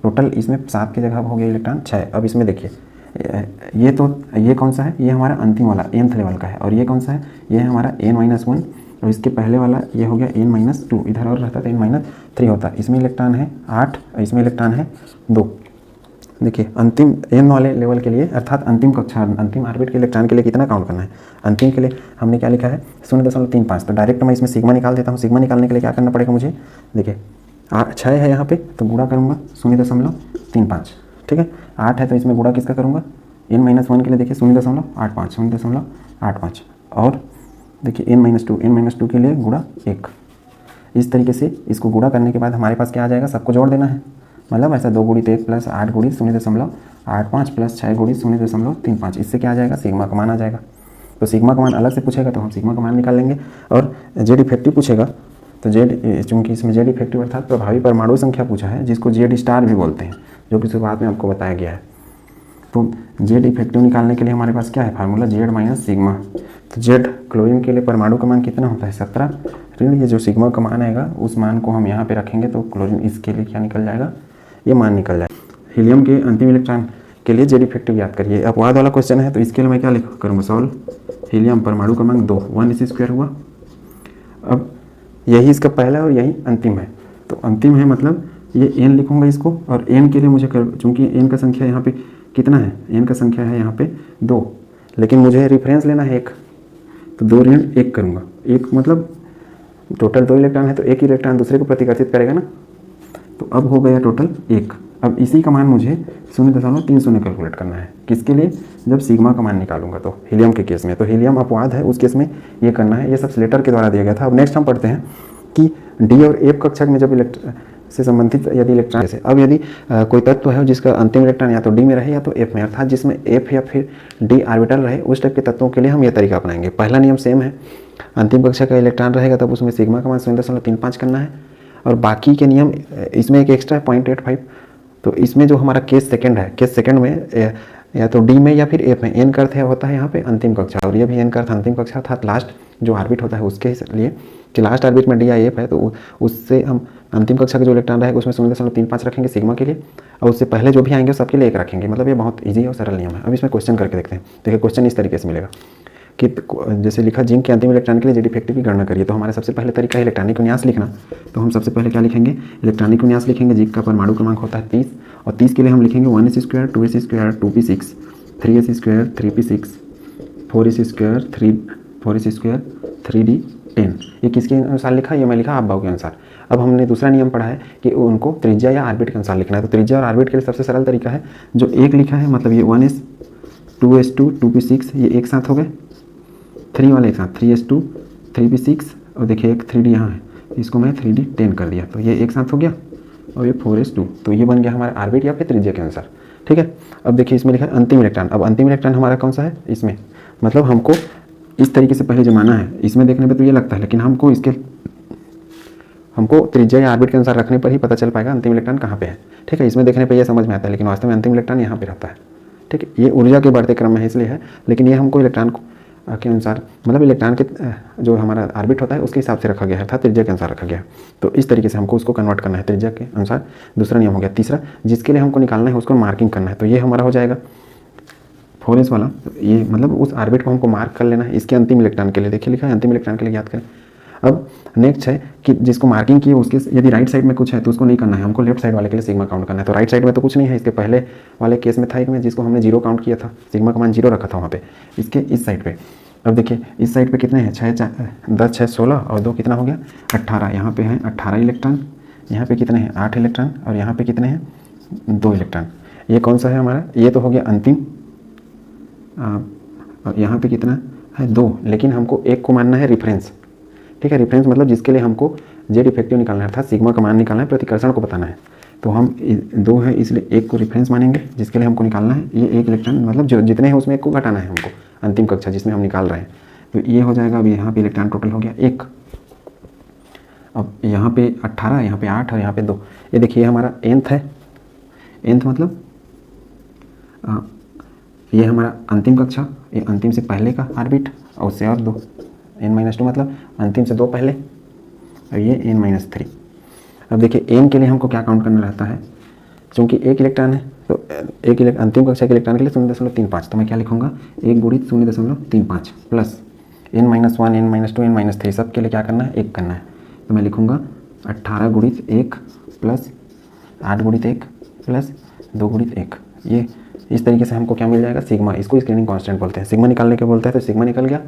[SPEAKER 1] टोटल इसमें 7 की जगह हो गया इलेक्ट्रॉन 6। अब इसमें देखिए ये कौन सा है, ये हमारा अंतिम वाला nth लेवल का है, और ये कौन सा है, ये है हमारा n-1, और इसके पहले वाला ये हो गया n-2, इधर और रहता तो n-3 होता। इसमें इलेक्ट्रॉन है 8 और इसमें इलेक्ट्रॉन है 2। देखिए अंतिम n वाले लेवल के लिए अर्थात अंतिम कक्षा अंतिम ऑर्बिट के इलेक्ट्रॉन के लिए कितना काउंट करना है, अंतिम के लिए हमने क्या लिखा है 0.35। तो डायरेक्ट मैं इसमें सिग्मा निकाल देता हूँ। सिग्मा निकालने के लिए क्या करना पड़ेगा मुझे, देखिए 6 है यहाँ पे तो गुणा करूँगा 0.35, ठीक है। 8 है तो इसमें गुणा किसका करूँगा, n-1 के लिए देखिए 0.85 और देखिए n-2 के लिए गुणा 1। इस तरीके से इसको गुणा करने के बाद हमारे पास क्या आ जाएगा, सबको जोड़ देना है। मतलब ऐसा 2 गुणित 1 प्लस 8 गुणित 0.85 प्लस 6 गुणित 0.35, इससे क्या आ जाएगा, सिग्मा का मान आ जाएगा। तो सिग्मा का मान अलग से पूछेगा तो हम सिग्मा का मान निकाल लेंगे। और जेड इफेक्टिव पूछेगा तो जेड, चूँकि इसमें जेड इफेक्टिव अर्थात प्रभावी परमाणु संख्या पूछा है, जिसको जेड स्टार भी बोलते हैं, जो कि शुरुआत में आपको बताया गया है। तो जेड इफेक्टिव निकालने के लिए हमारे पास क्या है फार्मूला, जेड माइनस सिग्मा। तो जेड क्लोरीन के लिए परमाणु का मान कितना होता है 17, ऋण ये जो सिग्मा का मान आएगा उस मान को हम यहाँ पे रखेंगे तो क्लोरीन इसके लिए क्या निकल जाएगा, ये मान निकल जाएगा। हीलियम के अंतिम इलेक्ट्रॉन के लिए जेड इफेक्टिव याद करिए। अपवाद वाला क्वेश्चन है तो इसके लिए मैं क्या करूँगा, सॉल्व। हीलियम परमाणु क्रमांक 2 1s² हुआ। अब यही इसका पहला और यही अंतिम है, तो अंतिम है मतलब ये n लिखूँगा इसको, और n के लिए मुझे चूँकि n का संख्या यहाँ पे कितना है, n का संख्या है यहाँ पे 2, लेकिन मुझे रेफरेंस लेना है 1, तो 2 ऋण 1 करूँगा। 1 मतलब टोटल 2 इलेक्ट्रॉन है तो एक इलेक्ट्रॉन दूसरे को प्रतिकर्षित करेगा ना, तो अब हो गया टोटल 1। अब इसी का मान मुझे 0.30 कैलकुलेट करना है, किसके लिए, जब सिग्मा का मान निकालूंगा तो हीलियम के केस में। तो हीलियम अपवाद है, उस केस में ये करना है। ये सब स्लेटर के द्वारा दिया गया था। अब नेक्स्ट हम पढ़ते हैं कि डी और एफ कक्षक में जब से संबंधित यदि इलेक्ट्रॉन से, अब यदि कोई तत्व है जिसका अंतिम इलेक्ट्रॉन या तो डी में रहे या तो एफ में, अर्थात जिसमें एफ या फिर डी ऑर्बिटल रहे, उस टाइप के तत्वों के लिए हम ये तरीका अपनाएंगे। पहला नियम सेम है, अंतिम कक्षा का इलेक्ट्रॉन रहेगा तब उसमें सिग्मा का मान 0.35 करना है, और बाकी के नियम इसमें एक एक्स्ट्रा है 0.85। तो इसमें जो हमारा केस सेकंड है, केस सेकंड में या तो डी में या फिर एफ में, एन का अर्थ होता है यहाँ पे अंतिम कक्षा, और ये भी एन का अर्थ अंतिम कक्षा अर्थात लास्ट जो ऑर्बिट होता है उसके लिए, कि लास्ट ऑर्बिट में डी या एफ है तो उससे हम अंतिम कक्षा का जो इलेक्ट्रॉन रहेगा उसमें 0.35 रखेंगे सिग्मा के लिए, और उससे पहले जो भी आएंगे सबके लिए 1 रखेंगे। मतलब ये बहुत ईजी और सरल नियम है। अब इसमें क्वेश्चन करके देखते हैं। देखिए क्वेश्चन इस तरीके से मिलेगा कि जैसे लिखा जिंक के अंतिम इलेक्ट्रॉन के लिए जेड इफेक्टिव की गणना करिए। तो हमारा सबसे पहले तरीका है इलेक्ट्रॉनिक विन्यास लिखना। तो हम सबसे पहले क्या लिखेंगे, इलेक्ट्रॉनिक विन्यास लिखेंगे। जिंक का परमाणु क्रमांक होता है 30, और 30 के लिए हम लिखेंगे 1s², 2s², 2p6, 3s², 3p6, 4s², 3d10। ये किसके अनुसार लिखा, ये मैं लिखा अफबाऊ के अनुसार। अब हमने दूसरा नियम पढ़ा है कि उनको त्रिज्या या ऑर्बिट के अनुसार लिखना है। तो त्रिज्या और ऑर्बिट के लिए सबसे सरल तरीका है जो एक लिखा है, मतलब ये 1s, 2s2, 2p6 ये एक साथ हो गए, 3 वाले एक साथ 3s2, 3p6, और देखिए एक 3d यहाँ है, इसको मैं 3d10 कर दिया, तो ये एक साथ हो गया, और ये 4s2, तो ये बन गया हमारा ऑर्बिट या फिर त्रिज्या के अनुसार। ठीक है। अब देखिए इसमें लिखा है अंतिम इलेक्ट्रॉन। अब अंतिम इलेक्ट्रॉन हमारा कौन सा है इसमें, मतलब हमको इस तरीके से पहले जमाना है। इसमें देखने पे तो ये लगता है, लेकिन हमको त्रिज्या या ऑर्बिट के अनुसार रखने पर ही पता चल पाएगा अंतिम इलेक्ट्रॉन कहाँ पे है। ठीक है, इसमें देखने पे ये समझ में आता है, लेकिन वास्तव में अंतिम इलेक्ट्रॉन यहाँ पे रहता है। ठीक है, ये ऊर्जा के बढ़ते क्रम में इसलिए है, लेकिन ये हमको इलेक्ट्रॉन के अनुसार, मतलब इलेक्ट्रॉन के जो हमारा ऑर्बिट होता है उसके हिसाब से रखा गया है, अर्थात त्रिज्या के अनुसार रखा गया है। तो इस तरीके से हमको उसको कन्वर्ट करना है त्रिज्या के अनुसार। दूसरा नियम हो गया। तीसरा, जिसके लिए हमको निकालना है उसको मार्किंग करना है। तो ये हमारा हो जाएगा 4s वाला, ये मतलब उस ऑर्बिट को हमको मार्क कर लेना है इसके अंतिम इलेक्ट्रॉन के लिए। देखिए लिखा है अंतिम इलेक्ट्रॉन के लिए, याद करें। अब नेक्स्ट है कि जिसको मार्किंग की उसके यदि राइट साइड में कुछ है तो उसको नहीं करना है, हमको लेफ्ट साइड वाले के लिए सिग्मा काउंट करना है। तो राइट साइड में तो कुछ नहीं है, इसके पहले वाले केस में था एक में जिसको हमने 0 काउंट किया था, सिग्मा का मान 0 रखा था वहाँ पे, इसके इस साइड पे। अब देखिए इस साइड पे कितने हैं, 10, 6, 16 और 2 कितना हो गया 18। यहाँ पे हैं 18 इलेक्ट्रॉन, यहाँ पे कितने हैं 8 इलेक्ट्रॉन, और यहाँ पे कितने हैं 2 इलेक्ट्रॉन। ये कौन सा है हमारा, ये तो हो गया अंतिम। और यहाँ पे कितना है 2, लेकिन हमको एक को मानना है रेफरेंस। ठीक है, रेफरेंस मतलब जिसके लिए हमको जेड इफेक्टिव निकालना है, अर्थात सिग्मा का मान निकालना है, प्रतिकर्षण को बताना है। तो हम 2 है इसलिए एक को रेफरेंस मानेंगे जिसके लिए हमको निकालना है। ये एक इलेक्ट्रॉन मतलब जो जितने हैं उसमें एक को घटाना है हमको अंतिम कक्षा जिसमें हम निकाल रहे हैं। तो ये हो जाएगा, अभी यहाँ पे इलेक्ट्रॉन टोटल हो गया 1। अब यहाँ पे 18, यहाँ पे 8 और यहाँ पे 2। ये देखिए हमारा nth है, nth मतलब ये हमारा अंतिम कक्षा, ये अंतिम से पहले का ऑर्बिट और उससे और 2, n-2 मतलब अंतिम से 2 पहले, और ये n-3। अब देखिए n के लिए हमको क्या काउंट करना रहता है, चूँकि एक इलेक्ट्रॉन है तो अंतिम कक्षा के इलेक्ट्रॉन के लिए 0.35, तो मैं क्या लिखूँगा 1 गुणित 0.35 प्लस n-1 n-2 n-3 सब के लिए क्या करना है 1 करना है, तो मैं लिखूँगा 18 गुणित 1 प्लस 8 गुणित 1 प्लस 2 गुणित 1। ये इस तरीके से हमको क्या मिल जाएगा सिग्मा, इसको स्क्रीनिंग कांस्टेंट बोलते हैं। सिग्मा निकालने के बोलते हैं तो सिग्मा निकल गया।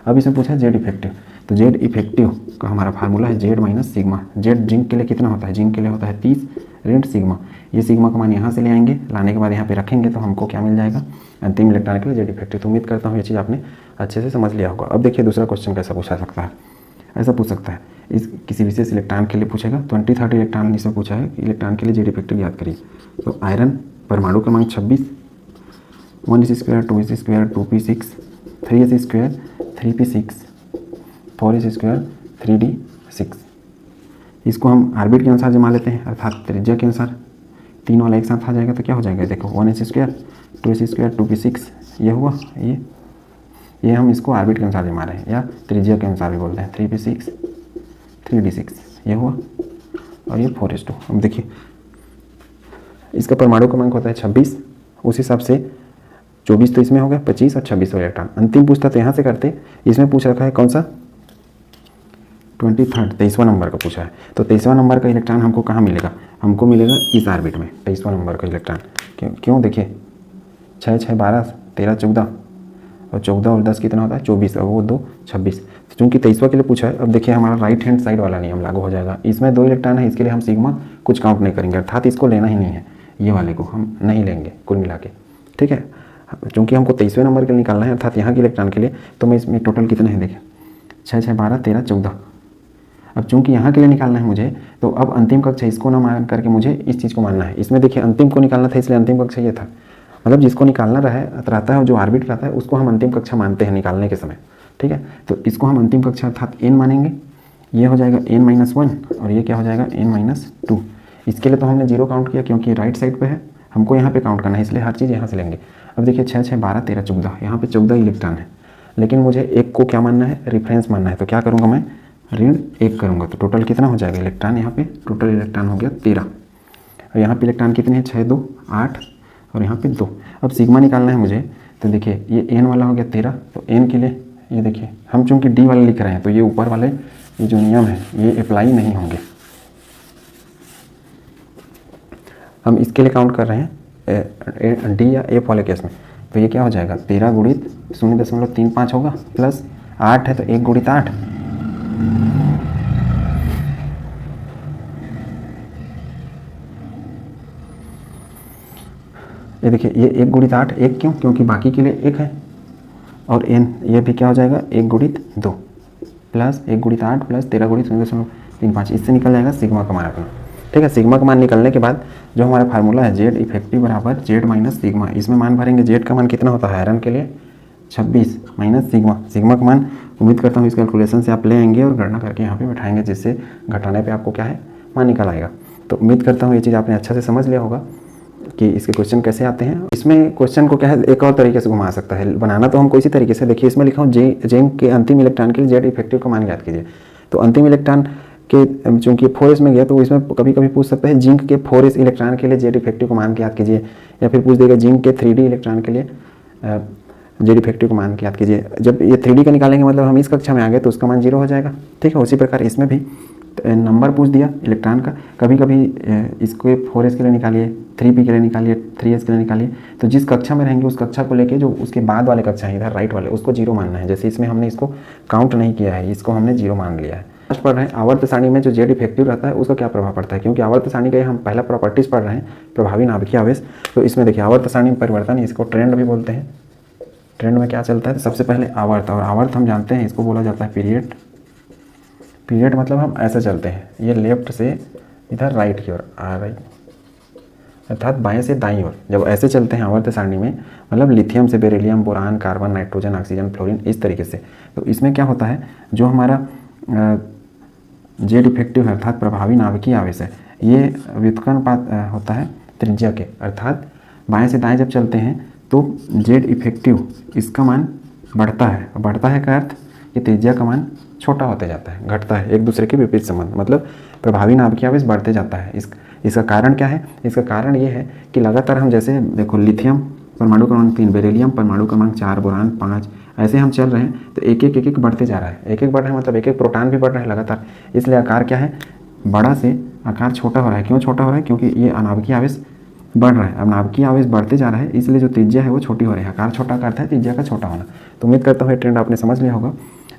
[SPEAKER 1] अब इसमें पूछा है जेड इफेक्टिव, तो जेड इफेक्टिव का हमारा फार्मूला है Z minus sigma. Z zinc के लिए कितना होता है, जिंक के लिए होता है 30 ऋण सिग्मा। ये सिग्मा का मान यहाँ से ले आएंगे, लाने के बाद यहाँ पे रखेंगे तो हमको क्या मिल जाएगा अंतिम इलेक्ट्रॉन के लिए जेड इफेक्टिव। तो उम्मीद करता हूँ ये चीज़ आपने अच्छे से समझ लिया होगा। अब देखिए दूसरा क्वेश्चन कैसा पूछा सकता है, ऐसा पूछ सकता है इस किसी विशेष इलेक्ट्रॉन के लिए पूछेगा 20-30 इलेक्ट्रॉन इसमें पूछा है, इलेक्ट्रॉन के लिए जेड इफेक्टिव याद करिए। तो आयरन परमाणु क्रमांक 26 1s² 2s² 2p6 3s² 3p6 4s² 3d6। इसको हम ऑर्बिट के अनुसार जमा लेते हैं, अर्थात त्रिज्या के अनुसार। 3 वाला एक साथ आ जाएगा तो क्या हो जाएगा, देखो 1s² 2s² 2p6 ये हुआ, ये हम इसको ऑर्बिट के अनुसार जमा रहे हैं या त्रिज्या के अनुसार भी बोलते हैं। 3p6 3d6 ये हुआ और ये 4s2। अब देखिए इसका परमाणु क्रमांक होता है 26, उस हिसाब से 24 तो इसमें हो गया, 25 और 26 इलेक्ट्रॉन। अंतिम पूछता तो यहाँ से करते, इसमें पूछ रखा है कौन सा 23वां नंबर का पूछा है। तो 23वां नंबर का इलेक्ट्रॉन हमको कहाँ मिलेगा, हमको मिलेगा इस ऑर्बिट में 23वां नंबर का इलेक्ट्रॉन। क्यों देखिए 6 6 12 13 14 और 14 और 10 कितना होता है 24 और वो 2 26। चूँकि 23वां के लिए पूछा है, अब देखिए हमारा राइट हैंड साइड वाला नियम लागू हो जाएगा। इसमें 2 इलेक्ट्रॉन है, इसके लिए हम सिग्मा कुछ काउंट नहीं करेंगे, अर्थात इसको लेना ही नहीं है, ये वाले को हम नहीं लेंगे कुल मिला के, ठीक है। चूँकि हमको 23वें नंबर के लिए निकालना है अर्थात यहाँ के इलेक्ट्रॉन के लिए, तो मैं इसमें टोटल कितने हैं देखिए 6 6 12 13 14। अब चूँकि यहाँ के लिए निकालना है मुझे, तो अब अंतिम कक्षा इसको ना मान करके मुझे इस चीज़ को मानना है। इसमें देखिए अंतिम को निकालना था इसलिए अंतिम कक्षा ये था, मतलब जिसको निकालना रहता है जो ऑर्बिट रहता है उसको हम अंतिम कक्षा मानते हैं निकालने के समय, ठीक है। तो इसको हम अंतिम कक्षा अर्थात n मानेंगे, ये हो जाएगा n-1 और ये क्या हो जाएगा n-2। इसके लिए तो हमने 0 काउंट किया क्योंकि राइट साइड पे है, हमको यहाँ पे काउंट करना है इसलिए हर चीज़ यहाँ से लेंगे। अब देखिए 6 6 12 13 14, यहाँ पे 14 इलेक्ट्रॉन है, लेकिन मुझे एक को क्या मानना है रेफरेंस मानना है, तो क्या करूँगा मैं ऋण 1 करूँगा। तो टोटल कितना हो जाएगा इलेक्ट्रॉन, यहाँ पे टोटल इलेक्ट्रॉन हो गया 13 और यहाँ पे इलेक्ट्रॉन कितने हैं 6 2 8 और यहाँ पे 2। अब सिग्मा निकालना है मुझे, तो देखिए ये n वाला हो गया 13, तो n के लिए ये देखिए हम चूँकि d वाला लिख रहे हैं तो ये ऊपर वाले ये जो नियम है ये अप्लाई नहीं होंगे। हम इसके लिए काउंट कर रहे हैं d या f वाले केस में, तो ये क्या हो जाएगा 13 गुणित 0.35 होगा प्लस 8 है तो 1 गुणित 8 ये देखिए ये 1 गुणित 8 1 क्यों, क्योंकि बाकी के लिए 1 है और n ये भी क्या हो जाएगा 1 गुणित 2 प्लस 1 गुणित 8 प्लस 13 गुणित 0.35, इससे निकल जाएगा सिग्मा का मान अपना, ठीक है। सिग्मा का मान निकलने के बाद जो हमारा फार्मूला है जेड इफेक्टिव बराबर जेड माइनस सिग्मा, इसमें मान भरेंगे। जेड का मान कितना होता है आयरन के लिए 26 माइनस सिग्मा का मान उम्मीद करता हूँ इस कैलकुलेशन से आप ले आएंगे और गणना करके यहाँ पे बैठाएंगे, जिससे घटाने पे आपको क्या है मान निकल आएगा। तो उम्मीद करता हूँ ये चीज़ आपने अच्छा से समझ लिया होगा कि इसके क्वेश्चन कैसे आते हैं। इसमें क्वेश्चन को क्या है एक और तरीके से घुमा सकता है, बनाना तो हमको इसी तरीके से, देखिए इसमें लिखा हूँ जिंक के अंतिम इलेक्ट्रॉन के लिए जेड इफेक्टिव का मान ज्ञात कीजिए। तो अंतिम इलेक्ट्रॉन के चूँकि 4s में गया तो इसमें कभी कभी पूछ सकता है जिंक के 4s इलेक्ट्रॉन के लिए जेड इफेक्टिव का मान ज्ञात कीजिए, या फिर पूछ देगा जिंक के 3d इलेक्ट्रॉन के लिए जेड इफेक्टिव का मान ज्ञात कीजिए। जब ये 3d का निकालेंगे मतलब हम इस कक्षा में आ गए तो उसका मान 0 हो जाएगा, ठीक है। उसी प्रकार इसमें भी नंबर पूछ दिया इलेक्ट्रॉन का, कभी कभी इसको 4s के लिए निकालिए, 3p के लिए निकालिए, 3s के लिए निकालिए, तो जिस कक्षा में रहेंगे उस कक्षा को लेके जो उसके बाद वाले कक्षा है इधर राइट वाले उसको 0 मानना है। जैसे इसमें हमने इसको काउंट नहीं किया है, इसको हमने 0 मान लिया है। पढ़ रहे हैं आवर्त सारणी में जो जेड इफेक्टिव रहता है उसका क्या प्रभाव पड़ता है, क्योंकि आवर्त सारणी का हम पहला प्रॉपर्टीज पढ़ रहे हैं प्रभावी नाभिकीय आवेश। तो इसमें देखिए आवर्त सारणी में परिवर्तन, इसको ट्रेंड भी बोलते हैं। ट्रेंड में क्या चलता है, सबसे पहले आवर्त, और आवर्त हम जानते हैं इसको बोला जाता है पीरियड। पीरियड मतलब हम ऐसे चलते हैं, ये लेफ्ट से इधर राइट की ओर आ रही, अर्थात बाएं से दाईं ओर जब ऐसे चलते हैं आवर्त सारणी में, मतलब लिथियम से beryllium, boron, carbon, nitrogen, oxygen, fluorine, इस तरीके से। तो इसमें क्या होता है, जो हमारा जेड इफेक्टिव है अर्थात प्रभावी नाभिकीय आवेश है, ये व्युत्क्रमानुपात होता है त्रिज्या के, अर्थात बाएं से दाएं जब चलते हैं तो जेड इफेक्टिव इसका मान बढ़ता है। बढ़ता है का अर्थ कि त्रिज्या का मान छोटा होते जाता है, घटता है, एक दूसरे के विपरीत संबंध, मतलब प्रभावी नाभिकीय आवेश बढ़ते जाता है। इसका कारण क्या है? इसका कारण ये है कि लगातार हम जैसे देखो लिथियम परमाणु क्रमांक 3, बेरिलियम परमाणु क्रमांक 4, बोरान 5, ऐसे हम चल रहे हैं तो एक एक बढ़ते जा रहा है। एक बढ़ रहा है मतलब एक प्रोटॉन भी बढ़ रहा है लगातार। इसलिए आकार क्या है? बड़ा से आकार छोटा हो रहा है। क्यों छोटा हो रहा है? क्योंकि ये अनाभिकीय आवेश बढ़ रहा है। अब नाभिकीय आवेश बढ़ते जा रहा है, इसलिए जो त्रिज्या है वो छोटी हो रही है। आकार छोटा का अर्थ है त्रिज्या का छोटा होना। तो उम्मीद करता हूँ ये ट्रेंड आपने समझ लिया होगा।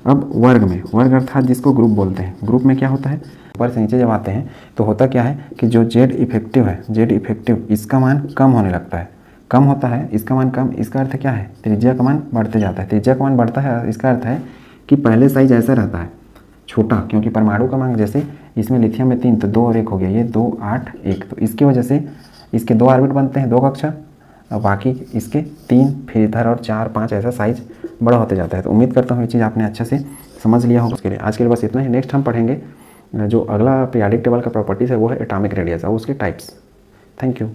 [SPEAKER 1] अब वर्ग में, वर्ग अर्थात जिसको ग्रुप बोलते हैं, ग्रुप में क्या होता है? ऊपर से नीचे जब आते हैं तो होता क्या है कि जो जेड इफेक्टिव है, जेड इफेक्टिव, इसका मान कम होने लगता है। कम होता है, इसका मान कम, इसका अर्थ क्या है? त्रिज्या का मान बढ़ते जाता है। त्रिज्या का मान बढ़ता है, इसका अर्थ है कि पहले साइज ऐसा रहता है छोटा, क्योंकि परमाणु क्रमांक जैसे इसमें लिथियम में 3 तो 2 और 1 हो गया, ये 2 8 1, तो इसकी वजह से इसके 2 ऑर्बिट बनते हैं, 2 कक्षा, और बाकी इसके 3, फिर इधर और 4 5 ऐसा साइज बड़ा होते जाता है। तो उम्मीद करता हूँ ये चीज़ आपने अच्छे से समझ लिया होगा। उसके लिए आज के लिए बस इतना ही। नेक्स्ट हम पढ़ेंगे जो अगला पीरियोडिक टेबल का प्रॉपर्टीज़ है वो है एटॉमिक रेडियस और उसके टाइप्स। Thank you.